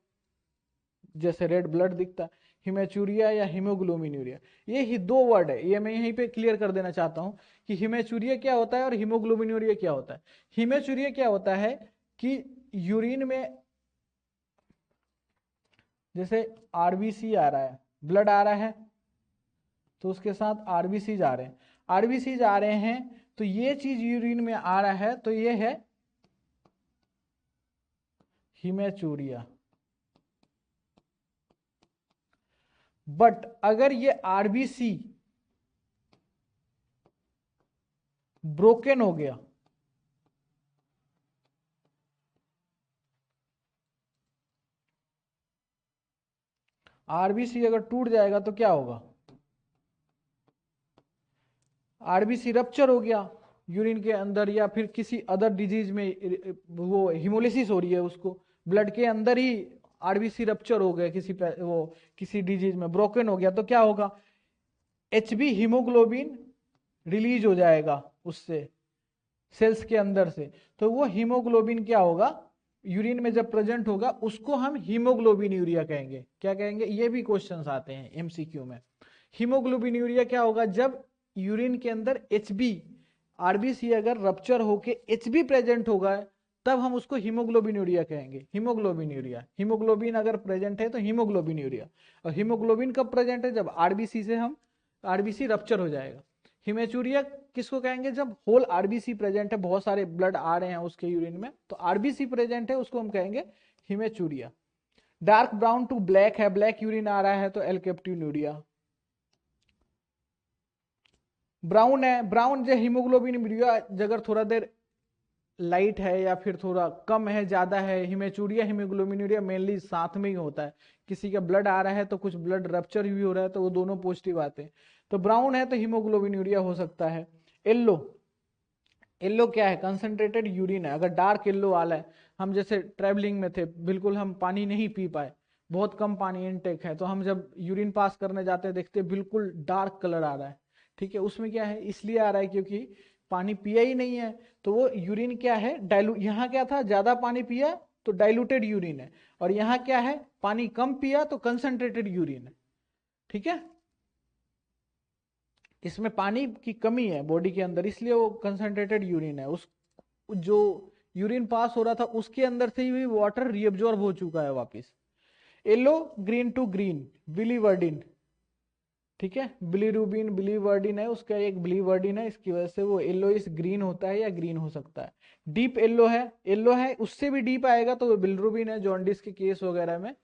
जैसे रेड ब्लड दिखता है, हिमेचूरिया या हीमोग्लोबिनूरिया। ये ही दो वर्ड है, ये मैं यहीं पे क्लियर कर देना चाहता हूं कि हिमेचूरिया क्या होता है और हीमोग्लोबिनूरिया क्या होता है। हिमेचूरिया क्या होता है कि यूरिन में जैसे आरबीसी आ रहा है, ब्लड आ रहा है, तो उसके साथ आरबीसी आ रहे हैं, आरबीसी आ रहे हैं, तो ये चीज यूरिन में आ रहा है, तो ये है हिमेचूरिया। बट अगर ये आरबीसी ब्रोकन हो गया, आरबीसी अगर टूट जाएगा तो क्या होगा, आरबीसी रप्चर हो गया यूरिन के अंदर, या फिर किसी अदर डिजीज में वो हिमोलिसिस हो रही है, उसको ब्लड के अंदर ही आरबीसी रप्चर हो गया किसी डिजीज में ब्रोकन हो गया, तो क्या होगा, एचबी हीमोग्लोबिन रिलीज हो जाएगा उससे, सेल्स के अंदर से। तो वो हीमोग्लोबिन क्या होगा, यूरिन में जब प्रेजेंट होगा उसको हम हीमोग्लोबिन यूरिया कहेंगे। क्या कहेंगे, ये भी क्वेश्चंस आते हैं एमसीक्यू में। हीमोग्लोबिन यूरिया क्या होगा, जब यूरिन के अंदर एचबी, आरबीसी अगर रप्चर होके एचबी प्रेजेंट होगा तब हम उसको हीमोग्लोबिन यूरिया कहेंगे। हीमोग्लोबिन यूरिया, हीमोग्लोबिन अगर प्रेजेंट है तो हीमोग्लोबिन यूरिया। और हीमोग्लोबिन कब प्रेजेंट है, जब आरबीसी से हम आरबीसी रप्चर हो जाएगा। हिमेचूरिया किसको कहेंगे, जब होल आरबीसी प्रेजेंट है, बहुत सारे ब्लड आ रहे हैं उसके यूरिन में, तो आरबीसी प्रेजेंट है, उसको हम कहेंगे haematuria. Dark brown to black है, ब्लैक यूरिन आ रहा है तो एल्केप्टिनूरिया। ब्राउन है, ब्राउन जो हीमोग्लोबिन यूरिया अगर थोड़ा देर लाइट है या फिर थोड़ा कम है ज्यादा है, हिमेचूरिया हीमोग्लोबिन यूरिया मेनली साथ में ही होता है। किसी का ब्लड आ रहा है तो कुछ ब्लड रप्चर भी हो रहा है, तो वो दोनों पॉजिटिव आते हैं। तो ब्राउन है तो हीमोग्लोबिन यूरिया हो सकता है। येलो, येलो क्या है, कंसंट्रेटेड यूरिन है। अगर डार्क येलो वाला है, हम जैसे ट्रैवलिंग में थे, बिल्कुल हम पानी नहीं पी पाए, बहुत कम पानी इनटेक है, तो हम जब यूरिन पास करने जाते हैं देखते हैं बिल्कुल डार्क कलर आ रहा है, ठीक है, उसमें क्या है, इसलिए आ रहा है क्योंकि पानी पिया ही नहीं है। तो वो यूरिन क्या है, डाइल्यूट, यहाँ क्या था, ज्यादा पानी पिया तो डाइल्यूटेड यूरिन है, और यहाँ क्या है, पानी कम पिया तो कंसंट्रेटेड यूरिन है, ठीक है। इसमें पानी की कमी है बॉडी के अंदर, इसलिए वो कंसंट्रेटेड यूरिन है। उस जो यूरिन पास हो रहा था उसके अंदर से ही वाटर रीअब्जॉर्ब हो चुका है वापस। Yellow green to green, biliverdin, ठीक है, बिलीरुबिन बिलीवर्डिन है, उसका एक बिलीवर्डिन है, इसकी वजह से वो येलोइश ग्रीन होता है या ग्रीन हो सकता है। डीप येलो है, येलो है, उससे भी डीप आएगा तो वो बिलीरुबिन है, जॉन्डिस के केस वगैरह में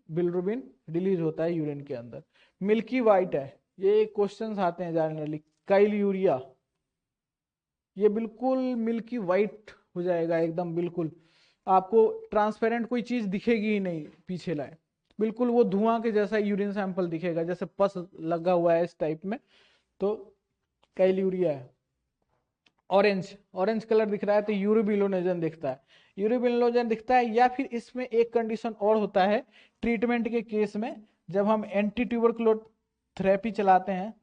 बिलीरुबिन रिलीज होता है यूरिन के अंदर। मिल्की वाइट है, ये क्वेश्चंस आते हैं जनरली। काइल यूरिया, ये बिल्कुल मिल्की वाइट हो जाएगा एकदम, बिल्कुल आपको ट्रांसपेरेंट कोई चीज दिखेगी ही नहीं पीछे लाए, बिल्कुल वो धुआं के जैसा यूरिन सैंपल दिखेगा, जैसे पस लगा हुआ है इस टाइप में, तो काइल यूरिया है। ऑरेंज, ऑरेंज कलर दिख रहा है तो यूरोबिलोनेजन दिखता है, यूरोबिलोनेजन दिखता है। या फिर इसमें एक कंडीशन और होता है ट्रीटमेंट के केस में, जब हम एंटी ट्यूबरकुलोज थेरेपी चलाते हैं,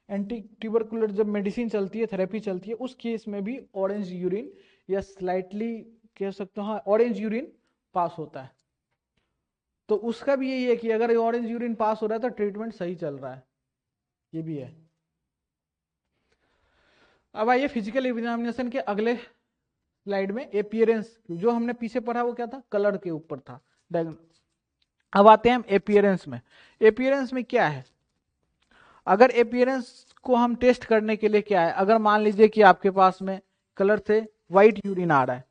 एंटी ट्यूबरकुलर जब मेडिसिन चलती है, थेरेपी चलती है, उस केस में भी ऑरेंज यूरिन या स्लाइटली कह सकते हो, हाँ ऑरेंज यूरिन पास होता है। तो उसका भी यही है कि अगर ऑरेंज यूरिन पास हो रहा है तो ट्रीटमेंट सही चल रहा है, ये भी है। अब आइए फिजिकल एग्जामिनेशन के अगले स्लाइड में, एपियरेंस, जो हमने पीछे पढ़ा वो क्या था, कलर के ऊपर था। अब आते हैं हम एपियरेंस में। एपियरेंस में क्या है, अगर एपियरेंस को हम टेस्ट करने के लिए क्या है, अगर मान लीजिए कि आपके पास में कलर से व्हाइट यूरिन आ रहा है,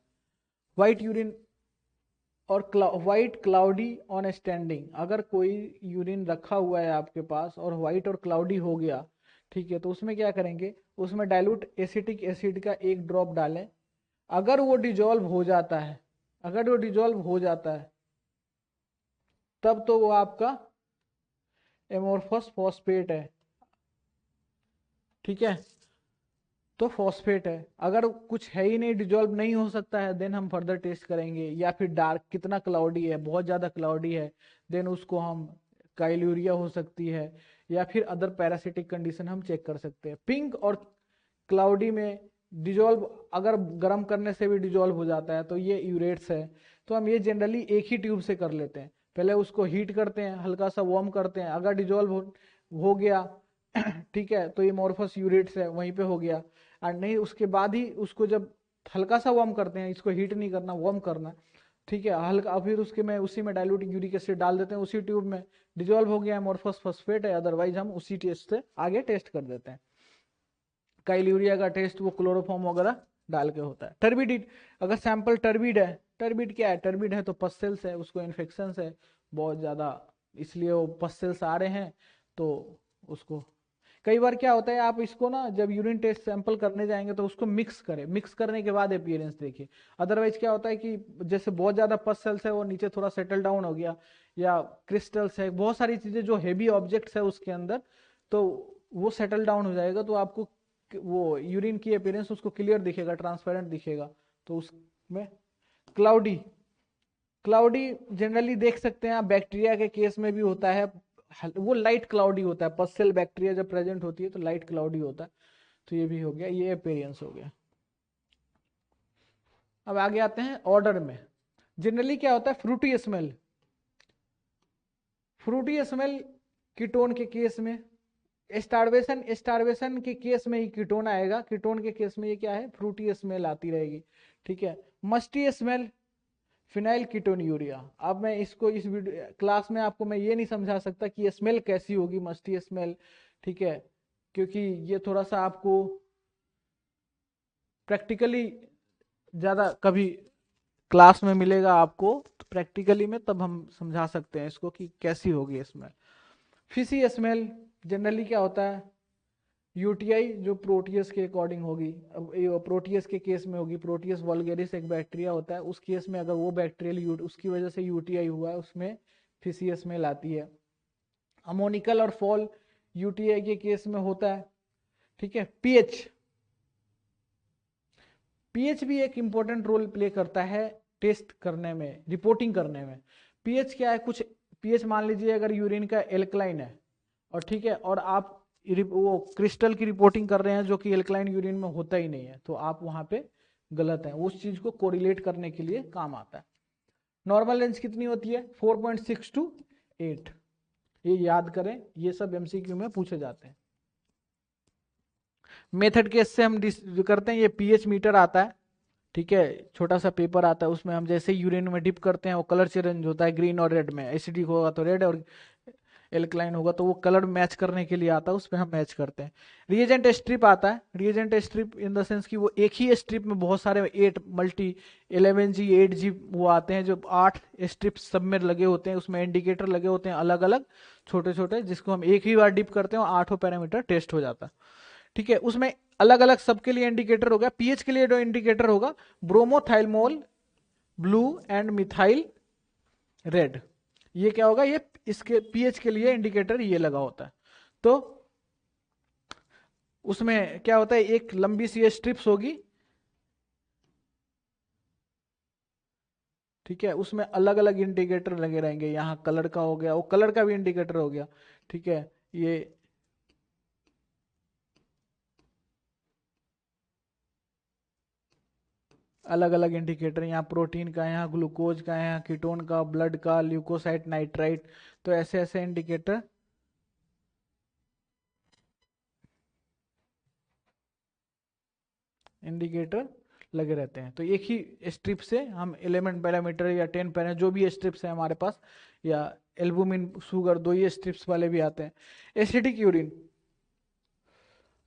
व्हाइट यूरिन और व्हाइट क्लाउडी ऑन स्टैंडिंग, अगर कोई यूरिन रखा हुआ है आपके पास और व्हाइट और क्लाउडी हो गया, ठीक है, तो उसमें क्या करेंगे, उसमें डाइल्यूट एसिटिक एसिड का एक ड्रॉप डालें। अगर वो डिजोल्व हो जाता है, अगर वो डिजोल्व हो जाता है तब तो वो आपका एमोर्फस फॉस्फेट है, ठीक है, तो फॉस्फेट है। अगर कुछ है ही नहीं, डिजोल्व नहीं हो सकता है, देन हम फर्दर टेस्ट करेंगे। या फिर डार्क, कितना क्लाउडी है, बहुत ज्यादा क्लाउडी है, देन उसको हम काइल्यूरिया हो सकती है, या फिर अदर पैरासिटिक कंडीशन हम चेक कर सकते हैं। पिंक और क्लाउडी में डिजोल्व, अगर गर्म करने से भी डिजोल्व हो जाता है तो ये यूरेट्स है। तो हम ये जनरली एक ही ट्यूब से कर लेते हैं, पहले उसको हीट करते हैं, हल्का सा वार्म करते हैं, अगर डिजोल्व हो गया ठीक है, तो ये मोर्फस यूरेट्स है, वहीं पे हो गया। और नहीं, उसके बाद ही उसको जब हल्का सा वार्म करते हैं, इसको हीट नहीं करना, वार्म करना, ठीक है, हल्का, फिर उसके में उसी में डाइल्यूट यूरिक एसिड डाल देते हैं उसी ट्यूब में, डिजोल्व हो गया एमोर्फस फॉस्फेट है, अदरवाइज हम उसी टेस्ट से आगे टेस्ट कर देते हैं। काइल्यूरिया का टेस्ट वो क्लोरोफॉर्म वगैरह डाल के होता है। टर्बिडिट, अगर सैंपल टर्बिड है, टर्बिड क्या है, टर्बिड है तो पस्सेल्स है, उसको इन्फेक्शन है बहुत ज्यादा, इसलिए वो पस्सेल्स आ रहे हैं तो उसको कई बार क्या होता है, आप इसको ना जब यूरिन टेस्ट सैंपल करने जाएंगे तो उसको मिक्स करें, मिक्स करने के बाद अपीयरेंस देखिए। अदरवाइज क्या होता है कि जैसे बहुत ज्यादा पस सेल्स है वो नीचे थोड़ा सेटल डाउन हो गया, या क्रिस्टल्स है, बहुत सारी चीजें जो हेवी ऑब्जेक्ट्स है उसके अंदर, तो वो सेटल डाउन हो जाएगा, तो आपको वो यूरिन की अपीयरेंस उसको क्लियर दिखेगा, ट्रांसपेरेंट दिखेगा। तो उसमें क्लाउडी, क्लाउडी जनरली देख सकते हैं आप, बैक्टीरिया के केस में भी होता है, वो लाइट क्लाउडी होता है, पस्सेल बैक्टीरिया जब प्रेजेंट होती है तो लाइट क्लाउडी होता है। तो ये भी हो गया, ये अपीयरेंस हो गया। अब आगे आते हैं ऑर्डर में। जनरली क्या होता है, Frooti smell, Frooti smell ketone के केस में, स्टार्वेशन, स्टार्वेशन के केस में ही कीटोन आएगा, कीटोन के केस में ये क्या है, फ्रूटी स्मेल आती रहेगी। ठीक है, मस्टी स्मेल, फिनाइल कीटोन्यूरिया। अब मैं इसको इस वीडियो क्लास में आपको मैं ये नहीं समझा सकता कि ये स्मेल कैसी होगी, मस्टी स्मेल, ठीक है, क्योंकि ये थोड़ा सा आपको प्रैक्टिकली ज्यादा कभी क्लास में मिलेगा आपको, तो प्रैक्टिकली में तब हम समझा सकते हैं इसको कि कैसी होगी स्मेल। फिशी स्मेल जनरली क्या होता है, यूटीआई जो प्रोटियस के अकॉर्डिंग होगी, अब प्रोटियस के केस में होगी, प्रोटियस वल्गेरिस एक बैक्टीरिया होता है, उस केस में अगर वो बैक्टीरियल उसकी वजह से यूटीआई हुआ है, उसमें फिशी स्मेल आती है। अमोनिकल और फॉल यूटीआई के केस में होता है। ठीक है, पीएच, पीएच भी एक इंपॉर्टेंट रोल प्ले करता है टेस्ट करने में, रिपोर्टिंग करने में। पीएच क्या है, कुछ पीएच मान लीजिए अगर यूरिन का एल्कलाइन है, और ठीक है, और आप वो क्रिस्टल की रिपोर्टिंग कर रहे हैं जो कि एल्कलाइन यूरिन में होता ही नहीं है, तो आप वहां पे गलत है, उस चीज को कोरिलेट करने के लिए काम आता है। नॉर्मल रेंज कितनी होती है, 4.6 to 8, ये याद करें, ये सब एमसीक्यू में पूछे जाते हैं। मेथड के इससे हम करते हैं, ये पीएच मीटर आता है, ठीक है, छोटा सा पेपर आता है, उसमें हम जैसे यूरिन में डिप करते हैं वो कलर चेंज होता है, ग्रीन और रेड में, एसिडिक होगा तो रेड और एल्कलाइन होगा तो वो कलर मैच करने के लिए आता है, उस पर हम मैच करते हैं। रिएजेंट स्ट्रिप आता है, reagent strip in the sense कि वो एक ही स्ट्रिप में बहुत सारे 8 मल्टी 11G 8G वो आते हैं, जो 8 स्ट्रिप सब में लगे होते हैं, उसमें इंडिकेटर लगे होते हैं अलग अलग छोटे छोटे, जिसको हम एक ही बार डिप करते हैं, 8 पैरामीटर टेस्ट हो जाता है। ठीक है, उसमें अलग अलग सबके लिए इंडिकेटर होगा। पीएच के लिए जो इंडिकेटर होगा, ब्रोमोथाइलमोल ब्लू एंड मिथाइल रेड, ये क्या होगा, ये इसके पीएच के लिए इंडिकेटर ये लगा होता है। तो उसमें क्या होता है, एक लंबी सी स्ट्रिप्स होगी, ठीक है, उसमें अलग अलग इंडिकेटर लगे रहेंगे, यहाँ कलर का हो गया, वो कलर का भी इंडिकेटर हो गया, ठीक है, ये अलग अलग इंडिकेटर, यहाँ प्रोटीन का, यहाँ ग्लूकोज का, यहाँ कीटोन का, ब्लड का, ल्यूकोसाइट, नाइट्राइट, तो ऐसे ऐसे इंडिकेटर इंडिकेटर लगे रहते हैं। तो एक ही स्ट्रिप से हम 11 पैरामीटर या 10 पैरामीटर जो भी स्ट्रिप्स है हमारे पास, या एल्बुमिन शुगर, दो ही स्ट्रिप्स वाले भी आते हैं। एसिडिक यूरिन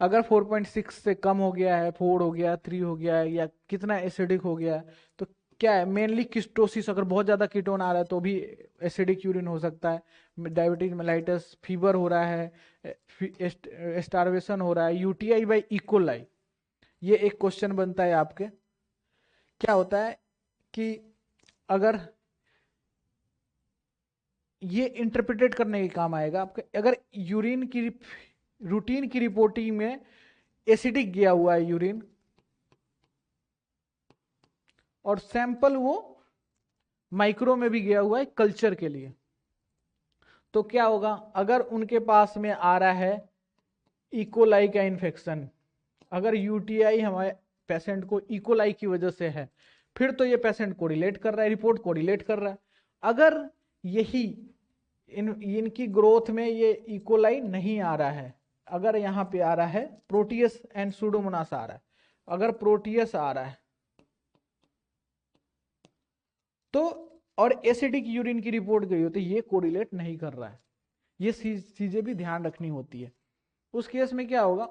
अगर 4.6 से कम हो गया है, 4 हो गया, 3 हो गया है, या कितना एसिडिक हो गया है, तो क्या है, मेनली किस्टोसिस, अगर बहुत ज्यादा कीटोन आ रहा है तो भी एसिडिक यूरिन हो सकता है। डायबिटीज मेलाइटस, फीवर हो रहा है, स्टार्वेशन हो रहा है, यूटीआई बाई इकोलाई। ये एक क्वेश्चन बनता है आपके, क्या होता है कि अगर ये इंटरप्रिटेट करने के काम आएगा आपके, अगर यूरिन की रूटीन की रिपोर्टिंग में एसिडिक गया हुआ है यूरिन, और सैंपल वो माइक्रो में भी गया हुआ है कल्चर के लिए, तो क्या होगा, अगर उनके पास में आ रहा है इकोलाई का इन्फेक्शन, अगर यूटीआई हमारे पेशेंट को इकोलाई की वजह से है, फिर तो ये पेशेंट कोरिलेट कर रहा है, रिपोर्ट कोरिलेट कर रहा है। अगर यही इनकी ग्रोथ में ये इकोलाई नहीं आ रहा है, अगर यहाँ पे आ रहा है प्रोटियस एंड सुडोमोनास आ रहा है, अगर प्रोटियस आ रहा है तो, और एसिडिक यूरिन की रिपोर्ट गई हो, तो ये कोरिलेट नहीं कर रहा है, ये चीजें भी ध्यान रखनी होती है। उस केस में क्या होगा,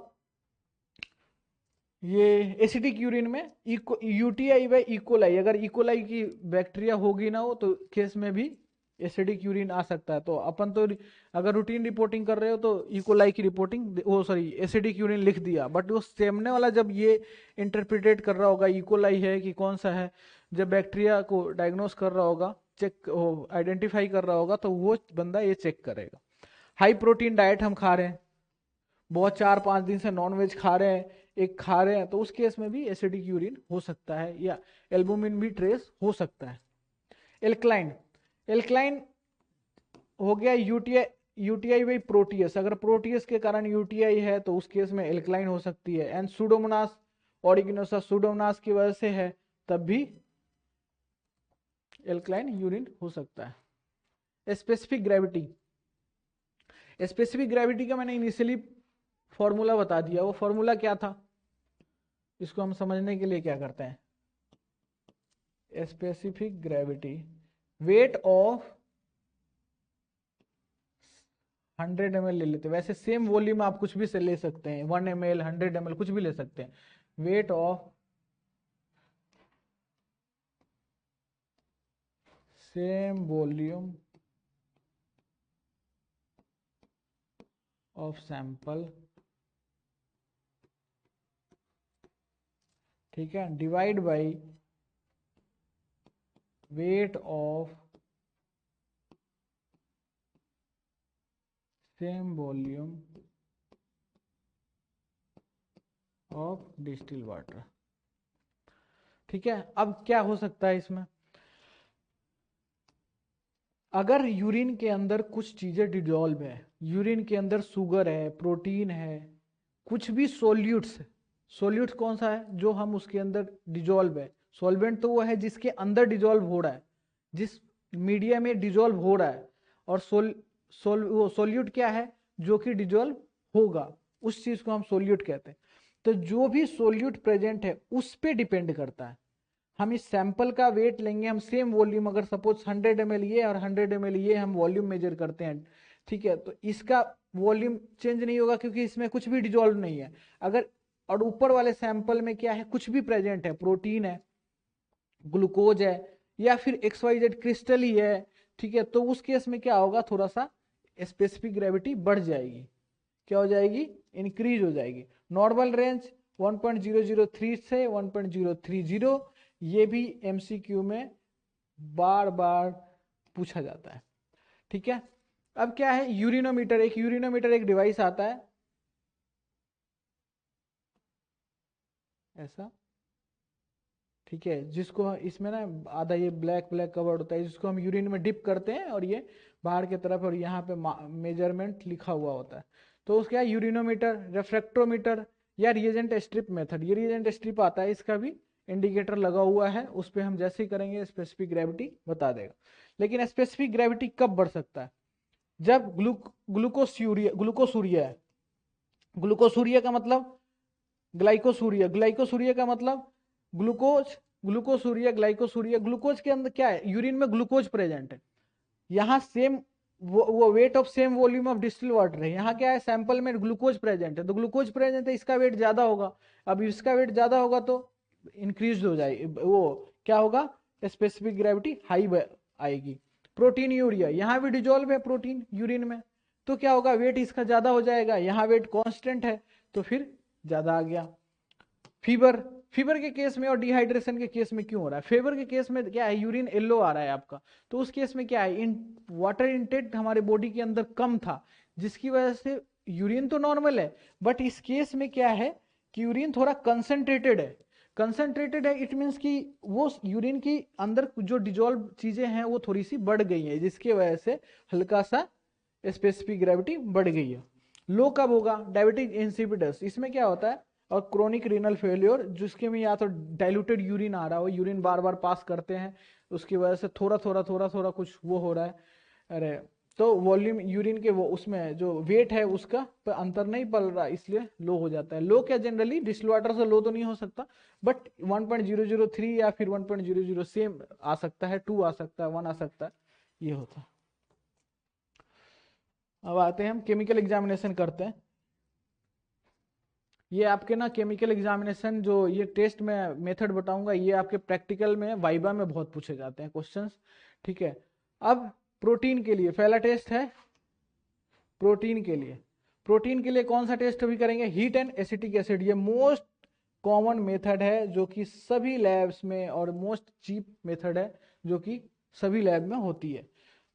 ये एसिडिक यूरिन में यूटीआई बाई इकोलाई, अगर इकोलाई की बैक्टीरिया होगी ना हो, तो केस में भी एसिडिक यूरिन आ सकता है। तो अपन तो अगर रूटीन रिपोर्टिंग कर रहे हो तो इकोलाई की रिपोर्टिंग, वो सॉरी एसिडिक यूरिन लिख दिया, बट वो सामने वाला जब ये इंटरप्रिटेट कर रहा होगा इकोलाई है कि कौन सा है, जब बैक्टीरिया को डायग्नोस कर रहा होगा, चेक आइडेंटिफाई कर रहा होगा, तो वो बंदा ये चेक करेगा। हाई प्रोटीन डाइट हम खा रहे हैं, बहुत 4-5 दिन से नॉनवेज खा रहे हैं, एक खा रहे हैं, तो उस केस में भी एसिडिक यूरिन हो सकता है, या एल्बुमिन भी ट्रेस हो सकता है। एल्कलाइन, एल्कलाइन हो गया यूटीआई, यूटीआई बाई प्रोटीएस, अगर प्रोटीएस के कारण यूटीआई है तो उस केस में एल्कलाइन हो सकती है। एंड सुडोमोनास ऑरिजिनोसा सुडोमोनास की वजह से है तब भी एल्कलाइन यूरिन हो सकता है। स्पेसिफिक ग्रेविटी, स्पेसिफिक ग्रेविटी का मैंने इनिशियली फॉर्मूला बता दिया, वो फॉर्मूला क्या था, इसको हम समझने के लिए क्या करते हैं, specific gravity weight of 100 ml ले लेते हैं, वैसे सेम वॉल्यूम आप कुछ भी से ले सकते हैं, 1 ml 100 ml कुछ भी ले सकते हैं। Weight of same volume of sample, ठीक है, divide by weight of same volume of distil water. ठीक है, अब क्या हो सकता है इसमें, अगर यूरिन के अंदर कुछ चीजें डिजॉल्व है, यूरिन के अंदर शुगर है, प्रोटीन है, कुछ भी सोल्यूट्स, सोल्यूट्स कौन सा है जो हम उसके अंदर डिजॉल्व है, सॉल्वेंट तो वो है जिसके अंदर डिजॉल्व हो रहा है, जिस मीडिया में डिजॉल्व हो रहा है, और वो सोल्यूट क्या है जो कि डिजॉल्व होगा, उस चीज को हम सोल्यूट कहते हैं। तो जो भी सोल्यूट प्रेजेंट है उस पे डिपेंड करता है। हम इस सैंपल का वेट लेंगे, हम सेम वॉल्यूम, अगर सपोज 100 ml ये और 100 ml ये हम वॉल्यूम मेजर करते हैं, ठीक है, तो इसका वॉल्यूम चेंज नहीं होगा क्योंकि इसमें कुछ भी डिजॉल्व नहीं है। अगर और ऊपर वाले सैंपल में क्या है, कुछ भी प्रेजेंट है, प्रोटीन है, ग्लूकोज है, या फिर XYZ क्रिस्टल ही है, ठीक है, तो उस केस में क्या होगा, थोड़ा सा स्पेसिफिक ग्रेविटी बढ़ जाएगी, क्या हो जाएगी, इंक्रीज हो जाएगी। नॉर्मल रेंज 1.003 से 1.030, ये भी MCQ में बार बार पूछा जाता है। ठीक है, अब क्या है, यूरिनोमीटर, एक यूरिनोमीटर एक डिवाइस आता है ऐसा, ठीक है, जिसको इसमें ना आधा ये ब्लैक ब्लैक कवर्ड होता है, जिसको हम यूरिन में डिप करते हैं और ये बाहर की तरफ, और यहाँ पे मेजरमेंट लिखा हुआ होता है। तो उसका यूरिनोमीटर, रेफ्रेक्टोमीटर, या रिएजेंट स्ट्रिप मेथड, ये रिएजेंट स्ट्रिप आता है, इसका भी इंडिकेटर लगा हुआ है, उस पर हम जैसे ही करेंगे स्पेसिफिक ग्रेविटी बता देगा। लेकिन स्पेसिफिक ग्रेविटी कब बढ़ सकता है, जब ग्लूकोसूरिया है, ग्लूकोसूरिया का मतलब ग्लाइकोसूरिया, ग्लाइकोसूरिया का मतलब ग्लूकोज, ग्लूकोसूरिया ग्लाइकोसूरिया, ग्लूकोज के अंदर क्या है, यूरिन में ग्लूकोज प्रेजेंट है, यहाँ सेम वो weight of same volume of distil water है, यहाँ क्या है, सैंपल में ग्लूकोज प्रेजेंट है, तो ग्लूकोज प्रेजेंट है, इसका वेट ज्यादा होगा। अब इसका वेट ज्यादा होगा तो इंक्रीज हो जाएगी, वो क्या होगा, स्पेसिफिक ग्रेविटी हाई आएगी। प्रोटीन यूरिया, यहाँ भी डिजोल्व है प्रोटीन यूरिन में, तो क्या होगा, वेट इसका ज्यादा हो जाएगा, यहाँ वेट कांस्टेंट है तो फिर ज्यादा आ गया। फीवर, फीवर के केस में और डिहाइड्रेशन के केस में क्यों हो रहा है, फीवर के केस में क्या है, यूरिन येलो आ रहा है आपका, तो उस केस में क्या है, वाटर इंटेक हमारे बॉडी के अंदर कम था, जिसकी वजह से यूरिन तो नॉर्मल है, बट इस केस में क्या है कि यूरिन थोड़ा कंसंट्रेटेड है, कंसंट्रेटेड है इट मीन्स कि वो यूरिन की अंदर जो डिजोल्व चीजें हैं वो थोड़ी सी बढ़ गई है, जिसकी वजह से हल्का सा स्पेसिफिक ग्रेविटी बढ़ गई है। लो कब होगा, डायबिटिक इंसिपिडस, इसमें क्या होता है, और क्रोनिक रीनल फेल्योर, जिसके में या तो डाइल्यूटेड यूरिन आ रहा हो, यूरिन बार बार पास करते हैं, उसकी वजह से थोड़ा थोड़ा थोड़ा थोड़ा कुछ वो हो रहा है, अरे तो वॉल्यूम यूरिन के वो उसमें जो वेट है उसका पर अंतर नहीं पड़ रहा, इसलिए लो हो जाता है। लो क्या, जनरली डिस्टिल वाटर से लो तो नहीं हो सकता, बट 1.003 या फिर 1.00 सेम आ सकता है, 2 आ सकता है, 1 आ सकता है, ये होता है। अब आते हैं हम केमिकल एग्जामिनेशन करते हैं। ये आपके ना केमिकल एग्जामिनेशन जो ये टेस्ट में मेथड बताऊंगा, ये आपके प्रैक्टिकल में वाइबा में बहुत पूछे जाते हैं क्वेश्चंस। ठीक है, अब प्रोटीन के लिए पहला टेस्ट है प्रोटीन के लिए। प्रोटीन के लिए कौन सा टेस्ट अभी करेंगे? Heat and acetic acid. ये मोस्ट कॉमन मेथड है जो कि सभी लैब्स में, और मोस्ट चीप मेथड है जो कि सभी लैब में होती है।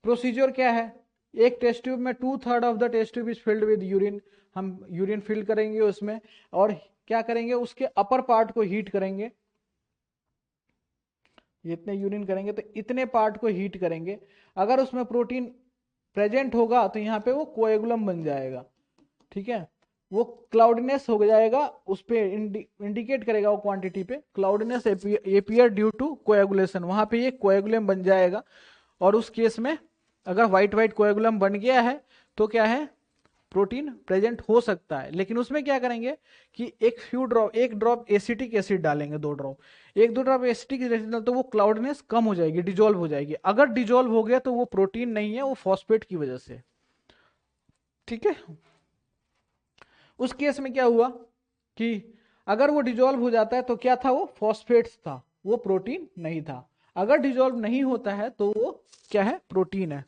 प्रोसीजर क्या है? एक टेस्ट ट्यूब में 2/3 of the test tube is filled with urine. हम यूरिन फिल करेंगे उसमें, और क्या करेंगे, उसके अपर पार्ट को हीट करेंगे। जितने यूरिन करेंगे तो इतने पार्ट को हीट करेंगे। अगर उसमें प्रोटीन प्रेजेंट होगा तो यहाँ पे वो कोएगुलम बन जाएगा, ठीक है। वो क्लाउडनेस हो जाएगा, उस पे इंडिकेट करेगा वो क्वांटिटी पे, cloudiness appear due to coagulation, वहां पे ये कोएगुलम बन जाएगा। और उस केस में अगर व्हाइट व्हाइट कोएगुलम बन गया है तो क्या है, प्रोटीन प्रेजेंट हो सकता है। लेकिन उसमें क्या करेंगे कि एक ड्रॉप एसिटिक एसिड डालेंगे, 2 ड्रॉप, 1-2 ड्रॉप एसिटिक एसिड, तो वो क्लाउडनेस कम हो जाएगी, डिजोल्व हो जाएगी। अगर डिजोल्व हो गया तो वो प्रोटीन नहीं है, वो फॉस्फेट की वजह से, ठीक है। उस केस में क्या हुआ कि अगर वो डिजोल्व हो जाता है तो क्या था, वो फॉस्फेट्स था, वो प्रोटीन नहीं था। अगर डिजोल्व नहीं होता है तो वो क्या है, प्रोटीन है।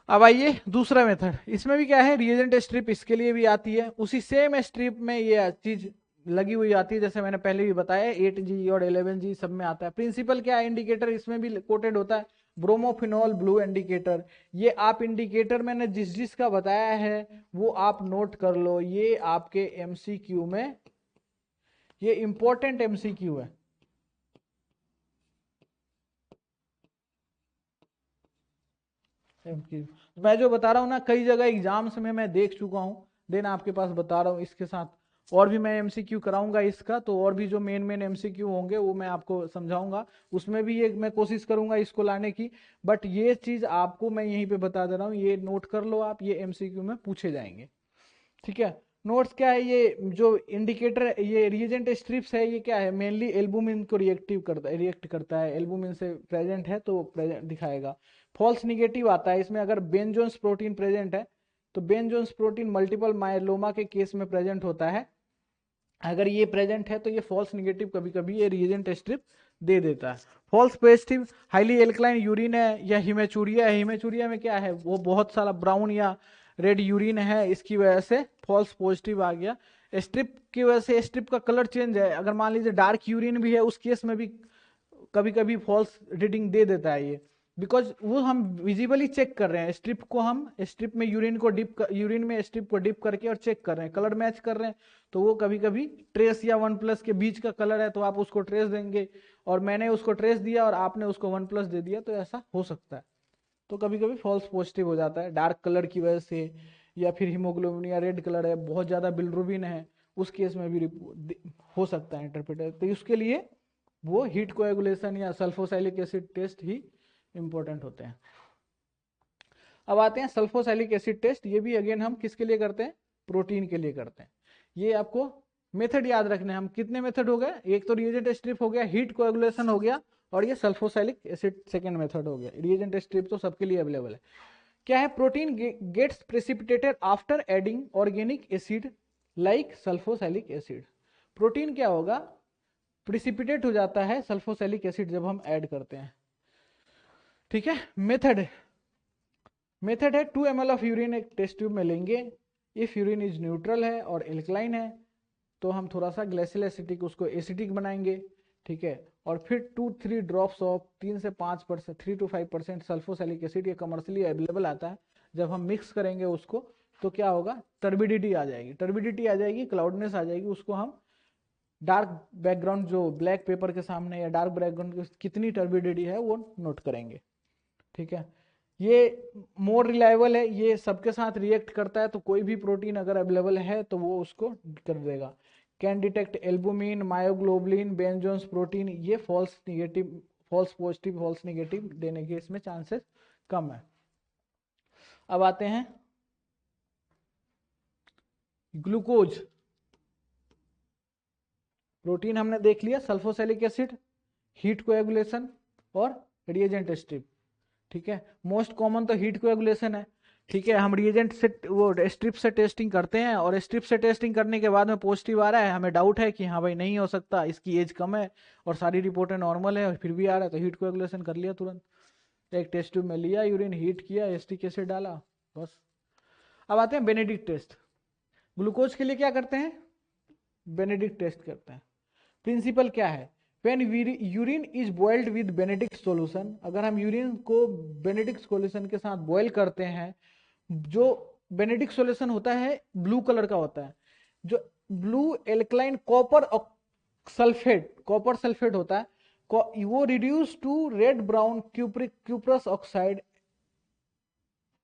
अब आइए दूसरा मेथड, इसमें भी क्या है, रिएजेंट स्ट्रिप इसके लिए भी आती है। उसी सेम स्ट्रिप में ये चीज लगी हुई आती है, जैसे मैंने पहले भी बताया 8G और 11G सब में आता है। प्रिंसिपल क्या है, इंडिकेटर इसमें भी कोटेड होता है, ब्रोमोफिनॉल ब्लू इंडिकेटर। ये आप इंडिकेटर मैंने जिस जिस का बताया है वो आप नोट कर लो, ये आपके MCQ में, ये इंपॉर्टेंट MCQ है। मैं जो बता रहा हूँ ना, कई जगह एग्जाम्स में मैं देख चुका हूँ, देन आपके पास बता रहा हूँ। इसके साथ और भी मैं MCQ कराऊंगा इसका, तो और भी जो मेन MCQ होंगे वो मैं आपको समझाऊंगा, उसमें भी ये मैं कोशिश करूंगा इसको लाने की। बट ये चीज आपको मैं यहीं पे बता दे रहा हूँ, ये नोट कर लो आप, ये MCQ में पूछे जाएंगे, ठीक है। नोट्स क्या है, ये जो इंडिकेटर, ये रिएजेंट स्ट्रिप्स है, ये क्या है, मेनली एल्बुमिन को रिएक्ट करता है, एल्बुमिन से प्रेजेंट है तो प्रेजेंट दिखाएगा। फॉल्स निगेटिव आता है इसमें, अगर बेन जोन्स प्रोटीन प्रेजेंट है तो Bence Jones protein multiple myeloma के केस में प्रेजेंट होता है। अगर ये प्रेजेंट है तो ये फॉल्स निगेटिव कभी कभी ये रिएजेंट स्ट्रिप दे देता है। False positive, highly alkaline urine है या हिमेचूरिया है। हिमेचूरिया में क्या है, वो बहुत सारा ब्राउन या रेड यूरिन है, इसकी वजह से फॉल्स पॉजिटिव आ गया। स्ट्रिप की वजह से स्ट्रिप का कलर चेंज है, अगर मान लीजिए डार्क यूरिन भी है उस केस में भी कभी कभी फॉल्स रीडिंग दे देता है ये, बिकॉज वो हम विजिबली चेक कर रहे हैं स्ट्रिप को, हम स्ट्रिप में यूरिन में स्ट्रिप को डिप करके और चेक कर रहे हैं, कलर मैच कर रहे हैं। तो वो कभी कभी ट्रेस या 1+ के बीच का कलर है तो आप उसको ट्रेस देंगे, और मैंने उसको ट्रेस दिया और आपने उसको 1+ दे दिया, तो ऐसा हो सकता है। तो कभी कभी फॉल्स पॉजिटिव हो जाता है डार्क कलर की वजह से, या फिर हीमोग्लोबिन या रेड कलर है, बहुत ज्यादा बिलिरुबिन है, उस केस में भी हो सकता है इंटरप्रेटर। तो उसके लिए वो हीट कोएगुलेशन या सल्फोसैलिक एसिड टेस्ट ही इंपॉर्टेंट होते हैं। अब आते हैं सल्फोसैलिक एसिड टेस्ट, ये भी अगेन हम किसके लिए करते हैं, प्रोटीन के लिए करते हैं। ये आपको मेथड याद रखने हैं, हम कितने मेथड हो गए, एक तो रिएजेंट स्ट्रिप हो गया, हीट कोएगुलेशन हो गया, और ये सल्फोसैलिक एसिड सेकंड मेथड हो गया। रिएजेंट स्ट्रिप तो सबके लिए अवेलेबल है। क्या है, protein gets precipitated after adding organic acid like sulfosalicylic acid. Protein क्या होगा, प्रिसिपिटेट हो जाता है सल्फोसैलिक एसिड जब हम ऐड करते हैं, ठीक है। मेथड है 2 ml ऑफ यूरिन एक टेस्ट ट्यूब में लेंगे। इफ यूरिन इज न्यूट्रल है और एल्कलाइन है तो हम थोड़ा सा ग्लेसियल एसिटिक उसको एसिटिक बनाएंगे, ठीक है। और फिर 2-3 ड्रॉप्स ऑफ 3 से 5%, 3 to 5% सल्फोसैलिक एसिड, ये कमर्शियली अवेलेबल आता है। जब हम मिक्स करेंगे उसको तो क्या होगा, टर्बिडिटी आ जाएगी, क्लाउडनेस आ जाएगी। उसको हम डार्क बैकग्राउंड, जो ब्लैक पेपर के सामने या डार्क बैकग्राउंड कितनी टर्बिडिटी है वो नोट करेंगे, ठीक है। ये मोर रिलायबल है, ये सबके साथ रिएक्ट करता है, तो कोई भी प्रोटीन अगर अवेलेबल है तो वो उसको कर देगा। Can detect albumin, myoglobulin, Bence Jones protein, ये false negative, false positive, false negative देने के इसमें चांसेस कम है। अब आते हैं ग्लूकोज। प्रोटीन हमने देख लिया, सल्फोसैलिक एसिड, हीट कोएगुलेशन और रिएजेंट स्ट्रिप, ठीक है। मोस्ट कॉमन तो हीट कोएगुलेशन है। ठीक है, हम रिएजेंट से वो स्ट्रिप से टेस्टिंग करते हैं और स्ट्रिप से टेस्टिंग करने के बाद में पॉजिटिव आ रहा है, हमें डाउट है कि हाँ भाई नहीं हो सकता, इसकी एज कम है और सारी रिपोर्टें नॉर्मल है और फिर भी आ रहा है, तो हीट कोएगुलेशन कर लिया तुरंत। एक टेस्ट ट्यूब में लिया, यूरिन हीट किया, एसिटिक एसिड डाला, बस। अब आते हैं बेनेडिक्ट टेस्ट। ग्लूकोज के लिए क्या करते हैं? बेनेडिक्ट टेस्ट करते हैं। प्रिंसिपल क्या है? When urine is boiled with Benedict solution, अगर हम यूरिन को बेनेडिक्ट सॉल्यूशन के साथ बॉयल करते हैं, जो बेनेडिक्ट सॉल्यूशन होता है ब्लू कलर का होता है, जो ब्लू एल्कलाइन कॉपर सल्फेट होता है, वो reduce to red brown cuprous oxide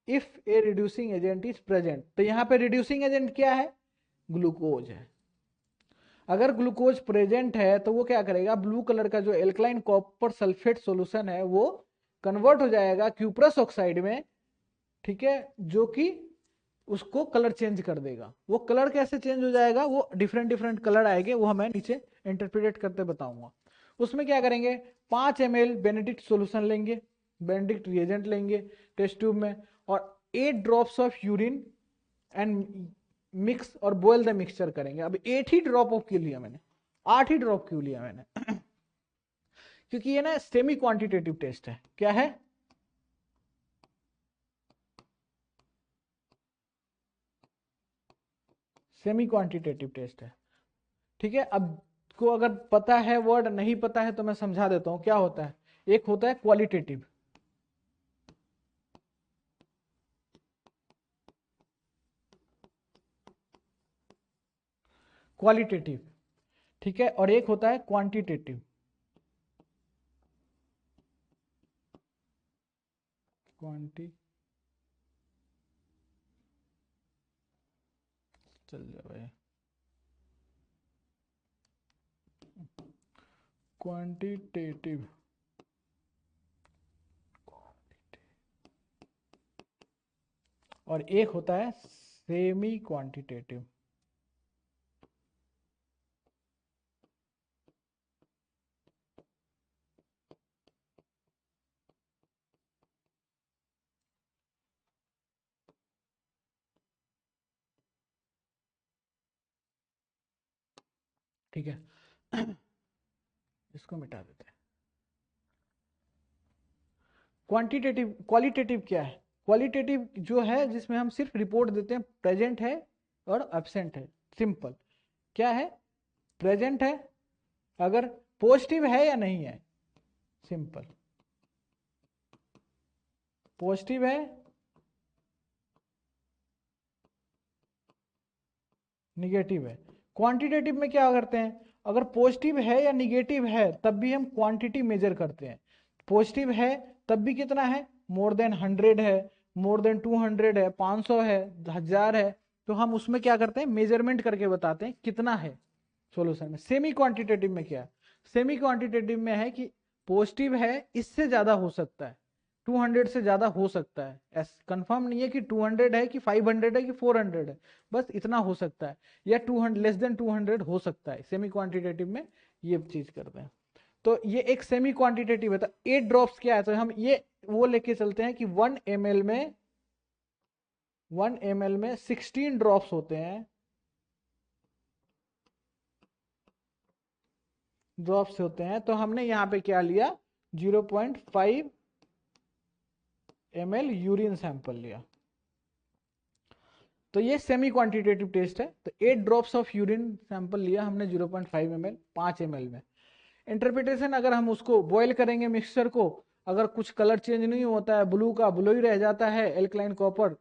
if a reducing agent is present. तो यहां पे रिड्यूसिंग एजेंट क्या है? ग्लूकोज है। अगर ग्लूकोज प्रेजेंट है तो वो क्या करेगा? ब्लू कलर का जो एल्कलाइन कॉपर सल्फेट सॉल्यूशन है वो कन्वर्ट हो जाएगा क्यूप्रस ऑक्साइड में, ठीक है, जो कि उसको कलर चेंज कर देगा। वो कलर कैसे चेंज हो जाएगा? वो डिफरेंट डिफरेंट कलर आएंगे, वो हमें नीचे इंटरप्रेट करते बताऊंगा। उसमें क्या करेंगे? 5 ml बेनेडिक्ट सॉल्यूशन लेंगे, बेनेडिक्ट रिएजेंट लेंगे टेस्ट ट्यूब में, और 8 drops of urine and mix और बॉयल द मिक्सचर करेंगे। अब 8 ही ड्रॉप ऑफ क्यों लिया मैंने? 8 ही ड्रॉप क्यों लिया मैंने? क्योंकि ये ना सेमी क्वांटिटेटिव टेस्ट है। क्या है? सेमी क्वांटिटेटिव टेस्ट है, ठीक है। अब को अगर पता है वर्ड, नहीं पता है तो मैं समझा देता हूं क्या होता है। एक होता है क्वालिटेटिव, क्वालिटेटिव, ठीक है, और एक होता है क्वांटिटेटिव। क्वांटी चल जाए भाई, क्वांटिटेटिव, और एक होता है सेमी क्वांटिटेटिव। ठीक है, इसको मिटा देते हैं। क्वांटिटेटिव, क्वालिटेटिव क्या है? क्वालिटेटिव जो है जिसमें हम सिर्फ रिपोर्ट देते हैं प्रेजेंट है और एब्सेंट है। सिंपल। क्या है? प्रेजेंट है, अगर पॉजिटिव है या नहीं है। सिंपल। पॉजिटिव है, निगेटिव है। क्वांटिटेटिव में क्या करते हैं? अगर पॉजिटिव है या निगेटिव है तब भी हम क्वांटिटी मेजर करते हैं। पॉजिटिव है तब भी कितना है? मोर देन 100 है, मोर देन 200 है, 500 है, 1000 है, तो हम उसमें क्या करते हैं? मेजरमेंट करके बताते हैं कितना है सॉल्यूशन में। सेमी क्वांटिटेटिव में क्या? सेमी क्वांटिटेटिव में है कि पॉजिटिव है, इससे ज्यादा हो सकता है, 200 से ज्यादा हो सकता है, ऐसा कंफर्म नहीं है कि 200 है कि 500 है कि 400 है, बस इतना हो सकता है, या 200 लेस देन 200 हो सकता है। सेमी क्वांटिटेटिव में ये चीज करते हैं। तो ये एक सेमी क्वांटिटेटिव है। तो 8 ड्रॉप्स क्या है? तो हम ये वो लेके चलते हैं कि 1 ml में 16 ड्रॉप्स होते हैं, ड्रॉप्स होते हैं। तो हमने यहाँ पे क्या लिया? 0.5 ml यूरिन सैंपल लिया। तो ये सेमी क्वांटिटेटिव टेस्ट है। तो 8 ड्रॉप्स ऑफ यूरिन सैंपल लिया हमने 0.5 ml, 5 ml में। इंटरप्रिटेशन, अगर हम उसको बॉयल करेंगे मिक्सचर को, अगर कुछ कलर चेंज नहीं होता है, ब्लू का ब्लू ही रह जाता है एल्कलाइन कॉपर,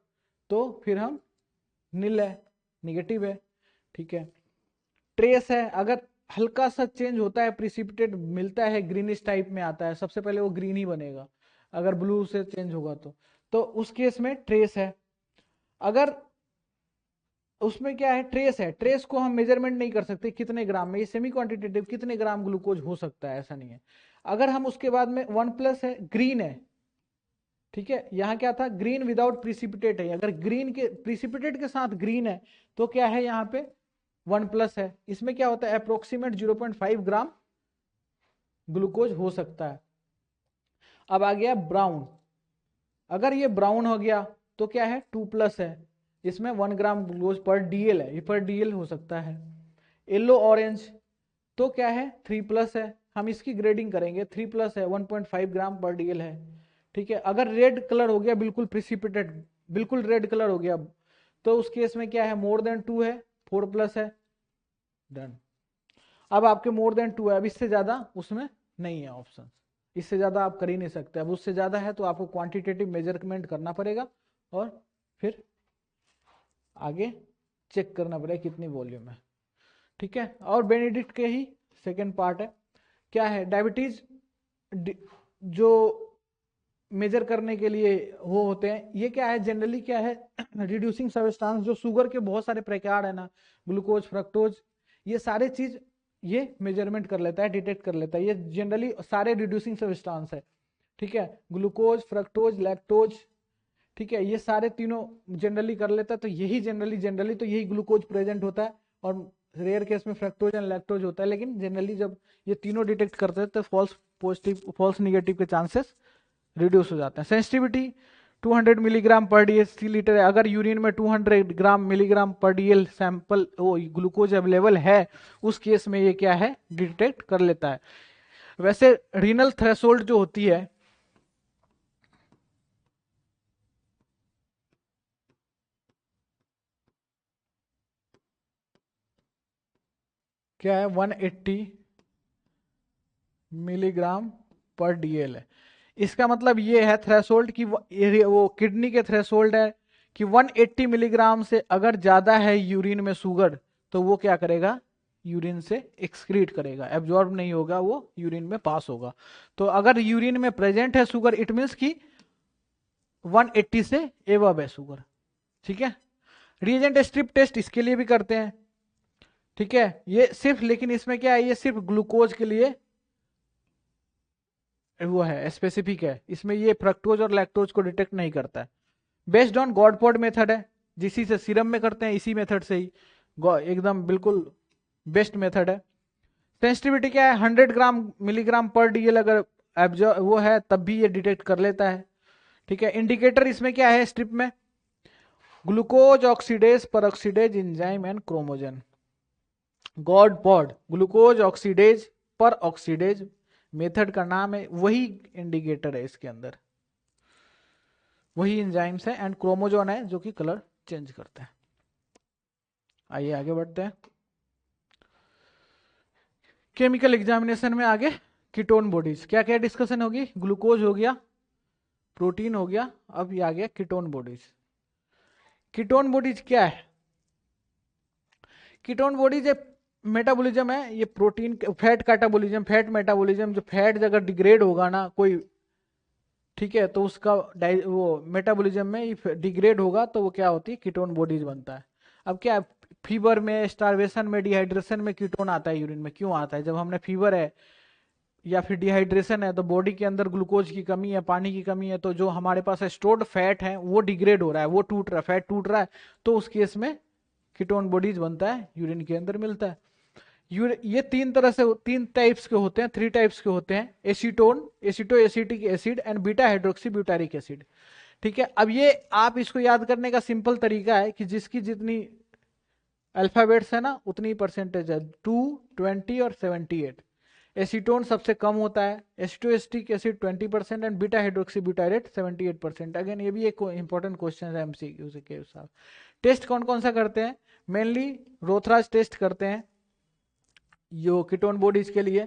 तो फिर हम नील है, निगेटिव है, ठीक है। ट्रेस है, अगर हल्का सा चेंज होता है, प्रिसिपिटेट मिलता है, ग्रीनिश टाइप में आता है, सबसे पहले वो ग्रीन ही बनेगा अगर ब्लू से चेंज होगा तो उस केस में ट्रेस है। अगर उसमें क्या है? ट्रेस है, ट्रेस को हम मेजरमेंट नहीं कर सकते कितने ग्राम में, ये सेमी क्वांटिटेटिव, कितने ग्राम ग्लूकोज हो सकता है ऐसा नहीं है। अगर हम उसके बाद में 1+ है, ग्रीन है, ठीक है, यहाँ क्या था? ग्रीन विदाउट प्रिसिपिटेट है। अगर ग्रीन के प्रिसिपिटेट के साथ ग्रीन है तो क्या है? यहाँ पे 1+ है। इसमें क्या होता है? अप्रोक्सीमेट 0.5 ग्राम ग्लूकोज हो सकता है। अब आ गया ब्राउन। अगर ये ब्राउन हो गया तो क्या है 2+ है, इसमें 1 ग्राम ग्लूकोज पर डीएल है, ये पर डीएल हो सकता है। येलो ऑरेंज तो क्या है 3+ है, हम इसकी ग्रेडिंग करेंगे, 3+ है 1.5 ग्राम पर डीएल है। ठीक है, अगर रेड कलर हो गया बिल्कुल प्रिसिपिटेट, बिल्कुल रेड कलर हो गया, तो उस केस में क्या है मोर देन 2 है, 4+ है, डन। अब आपके मोर देन 2 है, अब इससे ज्यादा उसमें नहीं है ऑप्शन, इससे ज्यादा आप कर ही नहीं सकते। अब उससे ज्यादा है तो आपको क्वांटिटेटिव मेजरमेंट करना पड़ेगा और फिर आगे चेक करना पड़ेगा कितनी वॉल्यूम है। ठीक है, और बेनेडिक्ट के ही सेकेंड पार्ट है, क्या है डायबिटीज जो मेजर करने के लिए वो होते हैं, ये क्या है जनरली क्या है रिड्यूसिंग सब्सटेंस, जो शुगर के बहुत सारे प्रकार है ना, ग्लूकोज फ्रक्टोज, ये सारे चीज ये मेजरमेंट कर लेता है, डिटेक्ट कर लेता है, ये जनरली सारे रिड्यूसिंग सब्सटेंस है। ठीक है, ग्लूकोज फ्रक्टोज लैक्टोज, ठीक है, ये सारे तीनों जनरली कर लेता है, तो यही जनरली तो यही ग्लूकोज प्रेजेंट होता है, और रेयर केस में फ्रक्टोज एंड लैक्टोज होता है, लेकिन जनरली जब ये तीनों डिटेक्ट करते हैं तो फॉल्स पॉजिटिव फॉल्स निगेटिव के चांसेस रिड्यूस हो जाते हैं। सेंसिटिविटी 200 मिलीग्राम पर डी है, अगर यूरिन में 200 ग्राम मिलीग्राम पर डी सैंपल वो ग्लूकोज अवेलेबल है, उस केस में ये क्या है डिटेक्ट कर लेता है। वैसे रीनल थ्रेशोल्ड जो होती है, क्या है 180 मिलीग्राम पर डीएल है। इसका मतलब ये है थ्रेशोल्ड की वो किडनी के थ्रेशोल्ड है कि 180 मिलीग्राम से अगर ज्यादा है यूरिन में शुगर, तो वो क्या करेगा यूरिन से एक्सक्रीट करेगा, एब्जॉर्ब नहीं होगा, वो यूरिन में पास होगा। तो अगर यूरिन में प्रेजेंट है शुगर, इट मीन्स कि 180 से एबव है शुगर। ठीक है, रिएजेंट स्ट्रिप टेस्ट इसके लिए भी करते हैं। ठीक है, ये सिर्फ, लेकिन इसमें क्या है, ये सिर्फ ग्लूकोज के लिए वो है, स्पेसिफिक है, इसमें ये फ्रक्टोज और लैक्टोज को डिटेक्ट नहीं करता है। बेस्ड ऑन गॉडपोड मेथड है, जिसी से सीरम में करते हैं, इसी मेथड से ही एकदम बिल्कुल बेस्ट मेथड है। सेंसिटिविटी क्या है 100 ग्राम मिलीग्राम पर डीएल अगर वो है तब भी ये डिटेक्ट कर लेता है। ठीक है, इंडिकेटर इसमें क्या है स्ट्रिप में, glucose oxidase peroxidase enzyme and chromogen. GOD POD glucose oxidase peroxidase method का नाम है, वही इंडिकेटर है इसके अंदर, वही एंजाइम्स है एंड क्रोमोजोन है जो कि कलर चेंज करता है। आइए आगे बढ़ते हैं। केमिकल एग्जामिनेशन में आगे कीटोन बॉडीज, क्या क्या डिस्कशन होगी, ग्लूकोज हो गया, प्रोटीन हो गया, अब ये आ गया कीटोन बॉडीज। कीटोन बॉडीज क्या है, कीटोन बॉडीज एक मेटाबॉलिज्म है, ये protein fat catabolism, fat metabolism, जो फैट अगर डिग्रेड होगा ना कोई, ठीक है, तो उसका वो मेटाबॉलिज्म में डिग्रेड होगा तो वो क्या होती है कीटोन बॉडीज बनता है। अब क्या फीवर में, स्टारवेशन में, डिहाइड्रेशन में कीटोन आता है यूरिन में, क्यों आता है, जब हमने फीवर है या फिर डिहाइड्रेशन है तो बॉडी के अंदर ग्लूकोज की कमी है, पानी की कमी है, तो जो हमारे पास स्टोर्ड फैट है वो डिग्रेड हो रहा है, वो टूट रहा है, फैट टूट रहा है, तो उस केस में कीटोन बॉडीज बनता है, यूरिन के अंदर मिलता है। ये तीन तरह से, तीन टाइप्स के होते हैं, 3 टाइप्स के होते हैं, acetone, एसिटो acetic acid and beta hydroxy butyric acid. ठीक है, अब ये आप इसको याद करने का सिंपल तरीका है कि जिसकी जितनी अल्फाबेट्स है ना उतनी परसेंटेज है, 2, 20 और 78। एसीटोन सबसे कम होता है, aceto acetic acid 20% and beta hydroxy butyrate 78%। Again ये भी एक इंपॉर्टेंट क्वेश्चन है एमसीक्यू के हिसाब। टेस्ट कौन कौन सा करते हैं, मेनली रोथराज टेस्ट करते हैं यो कीटोन बॉडीज के लिए,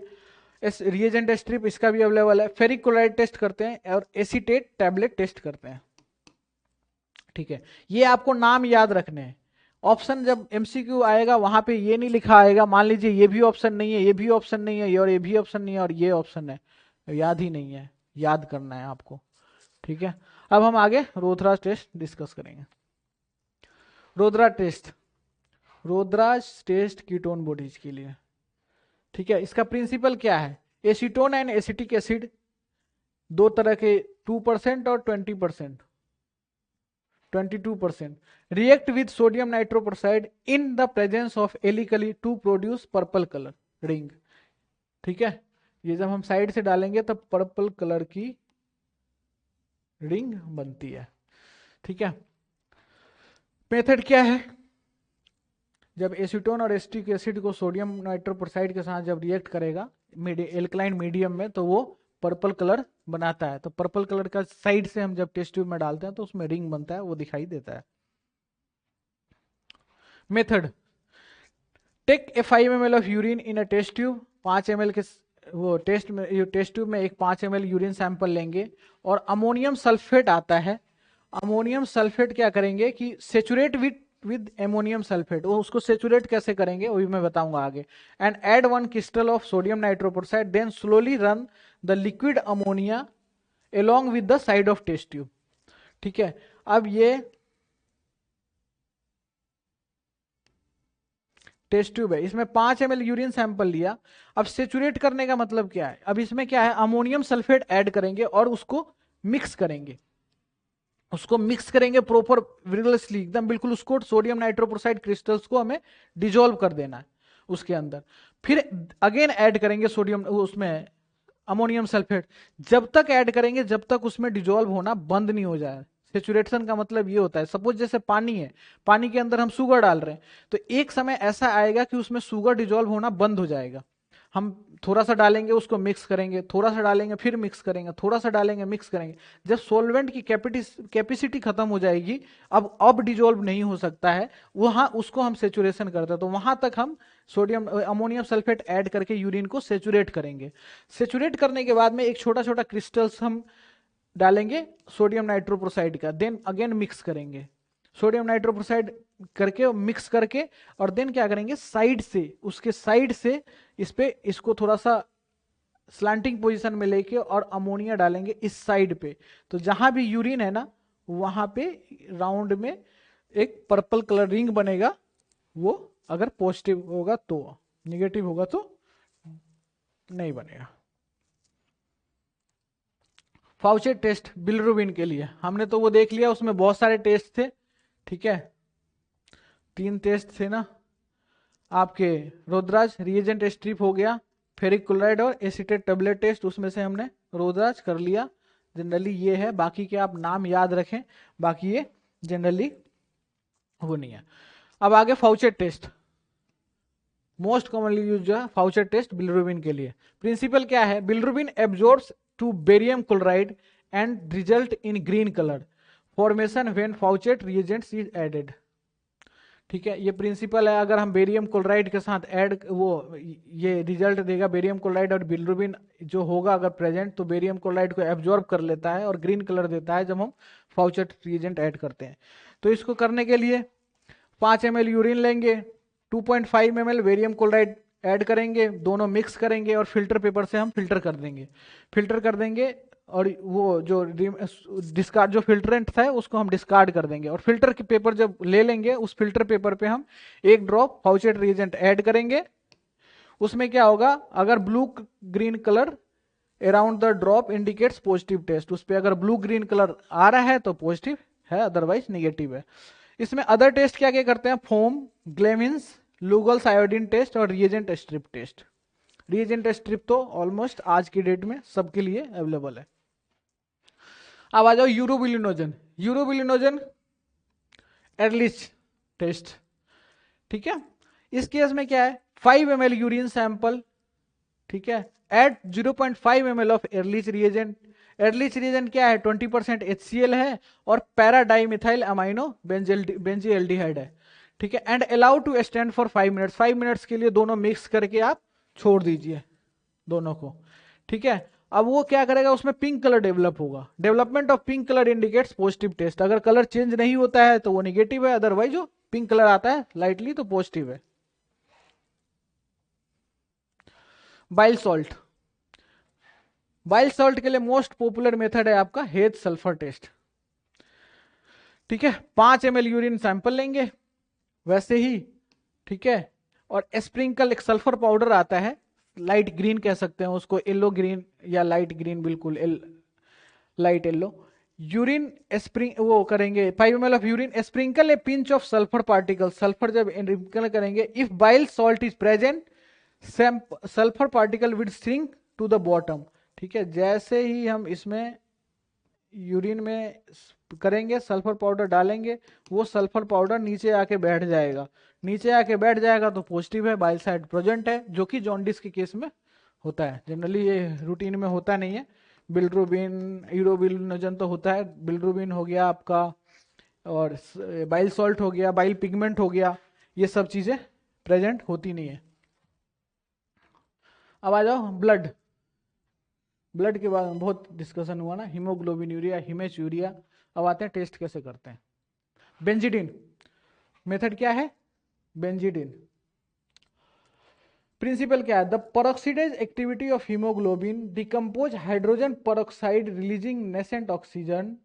रिएजेंट स्ट्रिप इसका भी अवेलेबल है, फेरिक क्लोराइड टेस्ट करते हैं और एसीटेट टैबलेट टेस्ट करते हैं। ठीक है, ये आपको नाम याद रखने हैं, ऑप्शन जब एमसीक्यू आएगा वहां पे ये नहीं लिखा आएगा, मान लीजिए ये भी ऑप्शन नहीं है, ये भी ऑप्शन नहीं है, और ये भी ऑप्शन नहीं है और ये ऑप्शन है, याद ही नहीं है, याद करना है आपको। ठीक है, अब हम आगे रोथराज टेस्ट डिस्कस करेंगे। रोथराज टेस्ट कीटोन बॉडीज के लिए। ठीक है, इसका प्रिंसिपल क्या है, एसीटोन एंड एसिटिक एसिड दो तरह के, 2% और 20%, 22% react with sodium nitroprusside in the presence of alkali to produce purple color ring। ठीक है, ये जब हम साइड से डालेंगे तब पर्पल कलर की रिंग बनती है। ठीक है। मेथड क्या है, जब एसीटोन और एसिटिक एसिड को सोडियम नाइट्रोप्रोसाइड के साथ जब रिएक्ट करेगा एल्कलाइन मीडियम में तो वो पर्पल कलर बनाता है। तो पर्पल कलर का साइड से हम जब टेस्ट ट्यूब में डालते हैं तो उसमें रिंग बनता है, वो दिखाई देता है। Method, take a 5 ml of urine in a test tube, 5 ml के वो टेस्ट ट्यूब में एक 5 ml यूरिन सैंपल लेंगे और अमोनियम सल्फेट आता है। अमोनियम सल्फेट क्या करेंगे कि सेचुरेट विद एमोनियम सल्फेट, वो उसको सेचुरेट कैसे करेंगे वो भी मैं बताऊंगा आगे। And add 1 crystal of sodium nitroprusside, then slowly run the liquid ammonia along with the side of test tube. ठीक है, अब ये टेस्ट ट्यूब है, इसमें 5 ml यूरिन सैंपल लिया। अब सेचुरेट करने का मतलब क्या है, अब इसमें क्या है, अमोनियम सल्फेट ऐड करेंगे और उसको मिक्स करेंगे, प्रॉपर विगरसली एकदम, बिल्कुल उसको सोडियम नाइट्रोप्रोसाइड क्रिस्टल्स को हमें डिजोल्व कर देना है उसके अंदर। फिर अगेन ऐड करेंगे सोडियम उसमें अमोनियम सल्फेट, जब तक ऐड करेंगे जब तक उसमें डिजोल्व होना बंद नहीं हो जाए। सेचुरेशन का मतलब ये होता है, सपोज जैसे पानी है, पानी के अंदर हम शुगर डाल रहे हैं, तो एक समय ऐसा आएगा कि उसमें शुगर डिजोल्व होना बंद हो जाएगा। हम थोड़ा सा डालेंगे, उसको मिक्स करेंगे, थोड़ा सा डालेंगे, फिर मिक्स करेंगे, थोड़ा सा डालेंगे, मिक्स करेंगे। जब सॉल्वेंट की कैपेसिटी खत्म हो जाएगी, अब डिजोल्व नहीं हो सकता है, वहां उसको हम सेचुरेशन करते हैं। तो वहां तक हम सोडियम अमोनियम सल्फेट ऐड करके यूरिन को सेचुरेट करेंगे। सेचुरेट करने के बाद में एक छोटा छोटा क्रिस्टल्स हम डालेंगे सोडियम नाइट्रोप्रोसाइड का, देन अगेन मिक्स करेंगे सोडियम नाइट्रोप्रोसाइड करके, मिक्स करके, और देन क्या करेंगे, साइड से, उसके साइड से इस पे इसको थोड़ा सा स्लैंटिंग पोजीशन में लेके और अमोनिया डालेंगे इस साइड पे। तो जहां भी यूरिन है ना, वहां पे राउंड में एक पर्पल कलर रिंग बनेगा। वो अगर पॉजिटिव होगा तो, निगेटिव होगा तो नहीं बनेगा। फाउचेट टेस्ट बिलिरुबिन के लिए हमने तो वो देख लिया, उसमें बहुत सारे टेस्ट थे। ठीक है, 3 टेस्ट थे ना आपके, रोद्राज रिएजेंट स्ट्रिप हो गया, फेरिक क्लोराइड और एसिटेट टेबलेट टेस्ट, उसमें से हमने रोद्राज कर लिया। जनरली ये है, बाकी के आप नाम याद रखें, बाकी ये जनरली वो नहीं है। अब आगे फाउचेट टेस्ट, मोस्ट कॉमनली यूज जो है फाउचेट टेस्ट बिलिरुबिन के लिए। प्रिंसिपल क्या है, bilirubin absorbs to barium chloride and result in green colour formation when Fouchet reagents is added. ठीक है, ये प्रिंसिपल है। अगर हम बेरियम क्लोराइड के साथ ऐड, वो ये रिजल्ट देगा, बेरियम क्लोराइड और बिलिरुबिन जो होगा अगर प्रेजेंट, तो बेरियम क्लोराइड को एब्जॉर्ब कर लेता है और ग्रीन कलर देता है जब हम फाउचेट रिएजेंट ऐड करते हैं। तो इसको करने के लिए 5 ml यूरिन लेंगे, 2.5 ml बेरियम क्लोराइड ऐड करेंगे, दोनों मिक्स करेंगे और फिल्टर पेपर से हम फिल्टर कर देंगे और वो जो डिस्कार्ड जो फिल्टरेंट था उसको हम डिस्कार्ड कर देंगे। और फिल्टर के पेपर जब ले लेंगे, उस फिल्टर पेपर पे हम 1 ड्रॉप फाउचेट रिएजेंट ऐड करेंगे। उसमें क्या होगा, अगर blue green colour around the drop indicates positive test, उस पर अगर ब्लू ग्रीन कलर आ रहा है तो पॉजिटिव है, अदरवाइज नेगेटिव है। इसमें अदर टेस्ट क्या क्या करते हैं, foam, Gmelin's, Lugol's iodine test और reagent strip test. Reagent strip तो ऑलमोस्ट आज की डेट में सबके लिए अवेलेबल है। अब आ जाओ यूरोबिलिनोजन एरलिच टेस्ट। ठीक है, इस केस में क्या है, 5 ml यूरिन सैंपल, ठीक है, at 0.5 ml of Ehrlich reagent. Ehrlich reagent क्या है, 20% HCl है और पैराडाइमिथाइल अमाइनो बेंजीएल्डिहाइड है। ठीक है, and allow to stand for 5 minutes, 5 minutes के लिए दोनों मिक्स करके आप छोड़ दीजिए दोनों को। ठीक है, अब वो क्या करेगा, उसमें पिंक कलर डेवलप होगा। Development of pink colour indicates positive test. अगर कलर चेंज नहीं होता है तो वो नेगेटिव है, अदरवाइज जो पिंक कलर आता है लाइटली तो पॉजिटिव है। बाइल सॉल्ट, बाइल सॉल्ट के लिए मोस्ट पॉपुलर मेथड है आपका हेज सल्फर टेस्ट। ठीक है, 5 ml यूरिन सैंपल लेंगे वैसे ही, ठीक है, और स्प्रिंकल एक सल्फर पाउडर आता है, लाइट ग्रीन कह सकते हैं उसको, येलो ग्रीन या लाइट ग्रीन, बिल्कुल लाइट येलो। यूरिन स्प्रिंग वो करेंगे, 5 ml of urine, sprinkle a pinch of sulphur particle, sulphur जब स्प्रिंकल करेंगे, if bile salt is present sulphur particle will sink to the bottom. ठीक है, जैसे ही हम इसमें यूरिन में करेंगे, सल्फर पाउडर डालेंगे, वो सल्फर पाउडर नीचे आके बैठ जाएगा। नीचे आके बैठ जाएगा तो पॉजिटिव है, बाइल साइड प्रेजेंट है, जो कि जॉन्डिस के केस में होता है। जनरली ये रूटीन में होता नहीं है। बिल्रुबिन, इडोबिलिनोजन तो होता है, बिल्रुबिन हो गया आपका, और बाइल सॉल्ट हो गया, बाइल पिगमेंट हो गया, ये सब चीजें प्रेजेंट होती नहीं है। अब आ जाओ ब्लड। ब्लड के बारे में बहुत डिस्कशन हुआ ना, हीमोग्लोबिन यूरिया, हिमेचूरिया। अब आते हैं टेस्ट कैसे करते हैं। बेंजीडिन मेथड क्या है, बेंजीडिन प्रिंसिपल क्या है, the peroxidase activity of haemoglobin decompose hydrogen peroxide releasing nascent oxygen,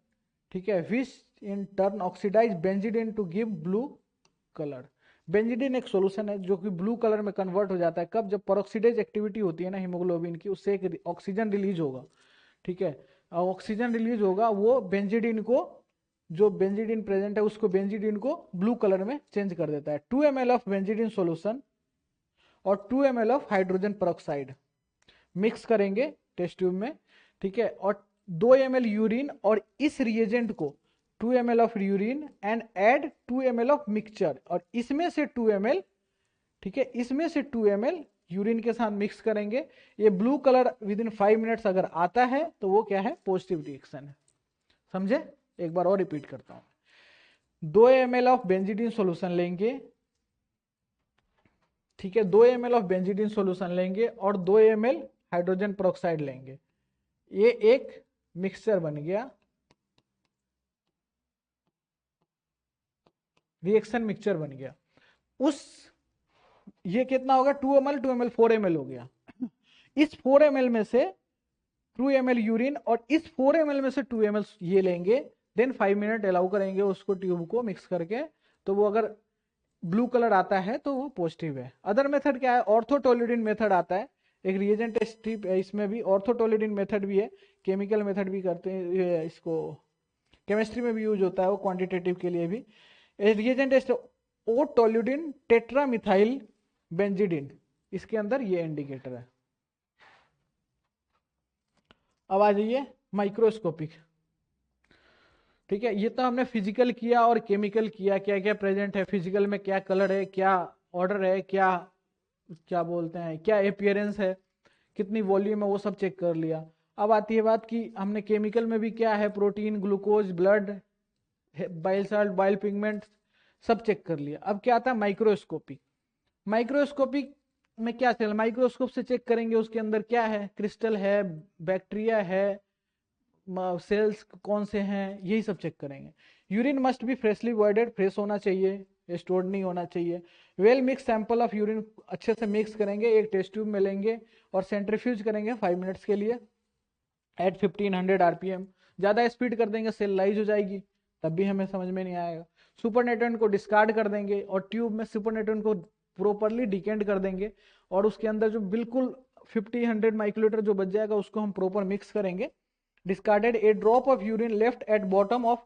ठीक है, which in turn oxidise benzidine to give blue colour. Benzidine एक सॉल्यूशन है जो कि ब्लू कलर में कन्वर्ट हो जाता है, कब, जब परऑक्सीडेज एक्टिविटी होती है ना हीमोग्लोबिन की, उससे एक ऑक्सीजन रिलीज होगा, ठीक है, ऑक्सीजन रिलीज होगा, वो बेंजीडिन को, जो बेंजीडिन प्रेजेंट है उसको, बेंजीडिन को ब्लू कलर में चेंज कर देता है। 2 ml ऑफ बेंजीडिन सॉल्यूशन और 2 ml of hydrogen peroxide mix करेंगे टेस्ट ट्यूब में, ठीक है, और 2 ml यूरिन, और इस रिएजेंट को 2 ml of urine and add 2 ml of mixture, और इसमें से 2 ml, ठीक है, इसमें से 2 ml यूरिन के साथ मिक्स करेंगे। ये blue colour with in 5 minutes अगर आता है तो वो क्या है, पॉजिटिव रिएक्शन है। समझे, एक बार और रिपीट करता हूं। 2 ml ऑफ बेंजीडिन सॉल्यूशन लेंगे, ठीक है, 2 ml ऑफ बेंजीडिन सॉल्यूशन लेंगे और 2 ml हाइड्रोजन परऑक्साइड लेंगे, ये एक मिक्सचर बन गया, रिएक्शन मिक्सचर बन गया। उस, ये कितना होगा, 2 ml 2 ml 4 ml हो गया। इस 4 ml में से 2 ml यूरिन और इस 4 ml में से 2 ml ये लेंगे, देन 5 मिनट अलाउ करेंगे उसको ट्यूब को मिक्स करके, तो वो अगर ब्लू कलर आता है तो वो पॉजिटिव है। अदर मेथड क्या है, ऑर्थोटोलिडिन मेथड आता है, एक रिएजेंट स्ट्रिप है, इसमें भी ऑर्थोटोलिडिन मेथड भी है, केमिकल मेथड भी करते हैं, इसको केमिस्ट्री में भी यूज होता है वो, क्वांटिटेटिव के लिए भी। रिएजेंट ओ टोल्यूडिन टेट्रामिथाइल बेंजीडिन, इसके अंदर ये इंडिकेटर है। अब आ जाइए माइक्रोस्कोपिक, ठीक है, ये तो हमने फिजिकल किया और केमिकल किया, क्या क्या प्रेजेंट है फिजिकल में, क्या कलर है, क्या ऑर्डर है, क्या क्या बोलते हैं, क्या अपीयरेंस है, कितनी वॉल्यूम है, वो सब चेक कर लिया। अब आती है बात कि हमने केमिकल में भी क्या है, protein, glucose, blood, bile salt, bile pigment, सब चेक कर लिया। अब क्या आता है माइक्रोस्कोपिक। माइक्रोस्कोपिक में क्या चल, माइक्रोस्कोप से चेक करेंगे उसके अंदर क्या है, क्रिस्टल है, बैक्टीरिया है, सेल्स कौन से हैं, यही सब चेक करेंगे। Urine must be freshly voided, fresh होना चाहिए, स्टोर्ड नहीं होना चाहिए। Well mix sample of urine, अच्छे से मिक्स करेंगे, एक टेस्ट ट्यूब में लेंगे और सेंट्रीफ्यूज करेंगे 5 मिनट्स के लिए एट 1500 आरपीएम। ज़्यादा स्पीड कर देंगे सेल लाइज हो जाएगी, तब भी हमें समझ में नहीं आएगा। सुपरनेट्रेंट को डिस्कार्ड कर देंगे और ट्यूब में सुपरनेट्रेंट को प्रॉपरली डिकेंट कर देंगे, और उसके अंदर जो बिल्कुल 50-100 माइक्रोलीटर जो बच जाएगा उसको हम प्रॉपर मिक्स करेंगे। Discarded, a drop of urine left at bottom of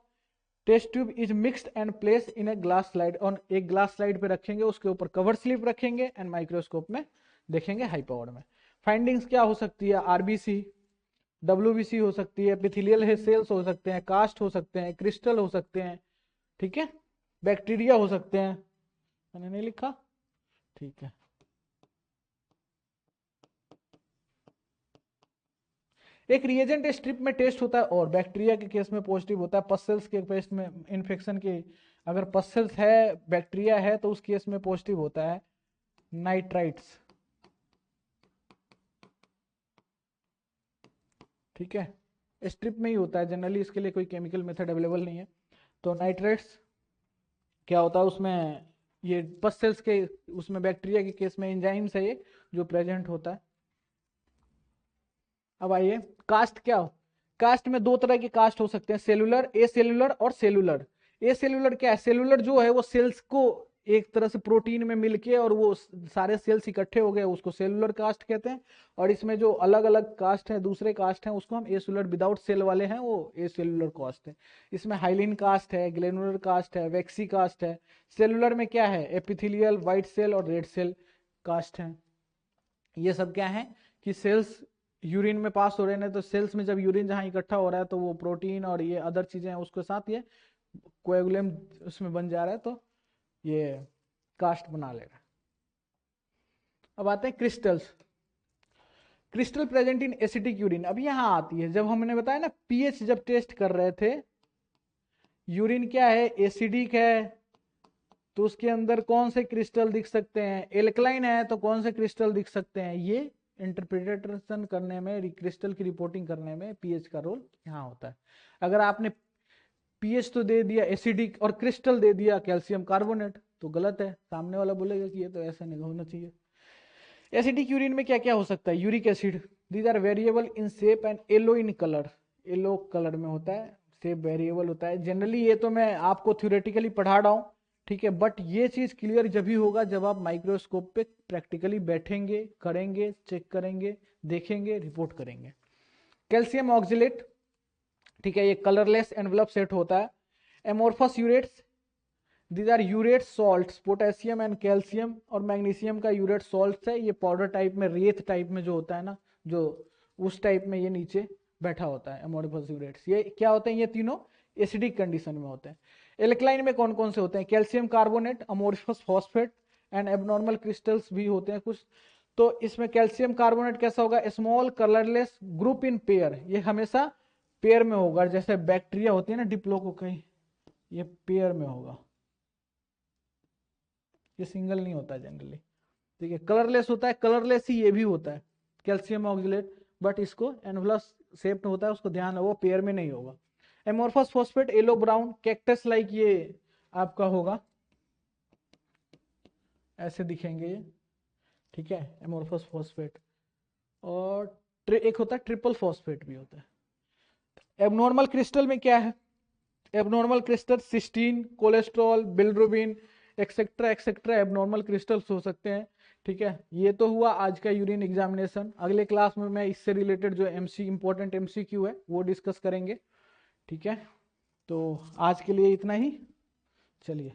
test tube is mixed and placed in a glass slide, और एक ग्लास स्लाइड पे रखेंगे, उसके ऊपर कवर स्लिप रखेंगे एंड माइक्रोस्कोप में देखेंगे हाई पावर में। फाइंडिंग्स क्या हो सकती है, आरबीसी, डब्ल्यूबीसी हो सकती है, एपिथेलियल सेल्स हो सकते हैं, कास्ट हो सकते हैं, क्रिस्टल हो सकते हैं, ठीक है, बैक्टीरिया हो सकते हैं, मैंने नहीं लिखा, ठीक है। एक रिएजेंट स्ट्रिप में टेस्ट होता है और बैक्टीरिया के केस में पॉजिटिव होता है, पसल्स के केस में, इन्फेक्शन के, अगर पसल्स है, बैक्टीरिया है तो उस केस में पॉजिटिव होता है नाइट्राइट्स, ठीक है, स्ट्रिप में ही होता है जनरली, इसके लिए कोई केमिकल मेथड अवेलेबल नहीं है। तो नाइट्राइट्स क्या होता है उसमें, ये पसल्स के, उसमें बैक्टीरिया के केस में एंजाइम्स है ये जो प्रेजेंट होता है। अब आइए कास्ट क्या हो, कास्ट में दो तरह के कास्ट हो सकते हैं, सेलुलर, ए सेलुलर और सेलुलर। ए सेलुलर क्या है, सेलुलर जो है वो सेल्स को एक तरह से प्रोटीन में मिलके और वो सारे सेल्स इकट्ठे हो गए, उसको सेलुलर कास्ट कहते हैं। और इसमें जो अलग अलग कास्ट है, दूसरे कास्ट हैं, उसको हम ए सेलुलर, विदाउट सेल वाले हैं वो ए सेलुलर कास्ट है। इसमें हाइलिन कास्ट है, ग्लेनुलर कास्ट है, वैक्सी कास्ट है। सेलुलर में क्या है, एपिथेलियल, व्हाइट सेल और रेड सेल कास्ट है। ये सब क्या है कि सेल्स यूरिन में पास हो रहे हैं, तो सेल्स में जब यूरिन जहाँ इकट्ठा हो रहा है तो वो प्रोटीन और ये अदर चीजें हैं उसके साथ ये कोएगुलेम उसमें बन जा रहा है, तो ये कास्ट बना ले रहा है। अब आते हैं crystals. Crystal present in acidic urine. अब यहां आती है, जब हमने बताया ना पीएच जब टेस्ट कर रहे थे, यूरिन क्या है, एसिडिक है, तो उसके अंदर कौन से क्रिस्टल दिख सकते हैं, एल्कलाइन है तो कौन से क्रिस्टल दिख सकते हैं, ये इंटरप्रिटेशन करने में, क्रिस्टल की रिपोर्टिंग करने में पीएच का रोल यहाँ होता है। अगर आपने पीएच तो दे दिया एसिडिक और क्रिस्टल दे दिया कैल्शियम कार्बोनेट तो गलत है, सामने वाला बोलेगा कि ये तो ऐसा नहीं होना चाहिए। एसिडिक यूरिन में क्या क्या हो सकता है, uric acid, these are variable in shape and yellow in colour, yellow colour में होता है, शेप वेरिएबल होता है जनरली। ये तो मैं आपको थ्योरेटिकली पढ़ा रहा हूँ, ठीक है, बट ये चीज क्लियर जब ही होगा जब आप माइक्रोस्कोप पे प्रैक्टिकली बैठेंगे, करेंगे, चेक करेंगे, देखेंगे, रिपोर्ट करेंगे। कैल्शियम ऑक्जिलेट, ठीक है, ये कलरलेस एनवलप सेट होता है। Amorphous urates, these are urate salts, potassium and calcium और मैग्नीशियम का यूरेट सॉल्ट्स है, ये पाउडर टाइप में, रेत टाइप में जो होता है ना, जो उस टाइप में ये नीचे बैठा होता है एमोर्फस यूरेट्स। ये क्या होते हैं, ये तीनों एसिडिक कंडीशन में होते हैं। एल्कलाइन में कौन कौन से होते हैं, calcium carbonate, amorphous phosphate and abnormal crystals भी होते हैं कुछ। तो इसमें कैल्शियम कार्बोनेट कैसा होगा, small colourless group in pair, ये हमेशा पेयर में होगा, जैसे बैक्टीरिया होती है ना डिप्लोकोकाई, ये पेयर में होगा, ये सिंगल नहीं होता जनरली, ठीक है। कलरलेस होता है, कलरलेस ही ये भी होता है कैल्शियम ऑक्जिलेट, बट इसको एनवलस शेप में होता है, उसको ध्यान है वो पेयर में नहीं होगा। Amorphous phosphate yellow brown, cactus like ये आपका होगा, ऐसे दिखेंगे ये, ठीक है, एमोर्फस फॉस्फेट। और एक होता है ट्रिपल फॉस्फेट भी होता है। एबनॉर्मल क्रिस्टल में क्या है, abnormal crystal cystine, cholesterol, bilirubin etcetera etcetera abnormal crystals हो सकते हैं, ठीक है। ये तो हुआ आज का यूरिन एग्जामिनेशन। अगले क्लास में मैं इससे रिलेटेड जो इंपॉर्टेंट एमसीक्यू है वो डिस्कस करेंगे, ठीक है। तो आज के लिए इतना ही, चलिए।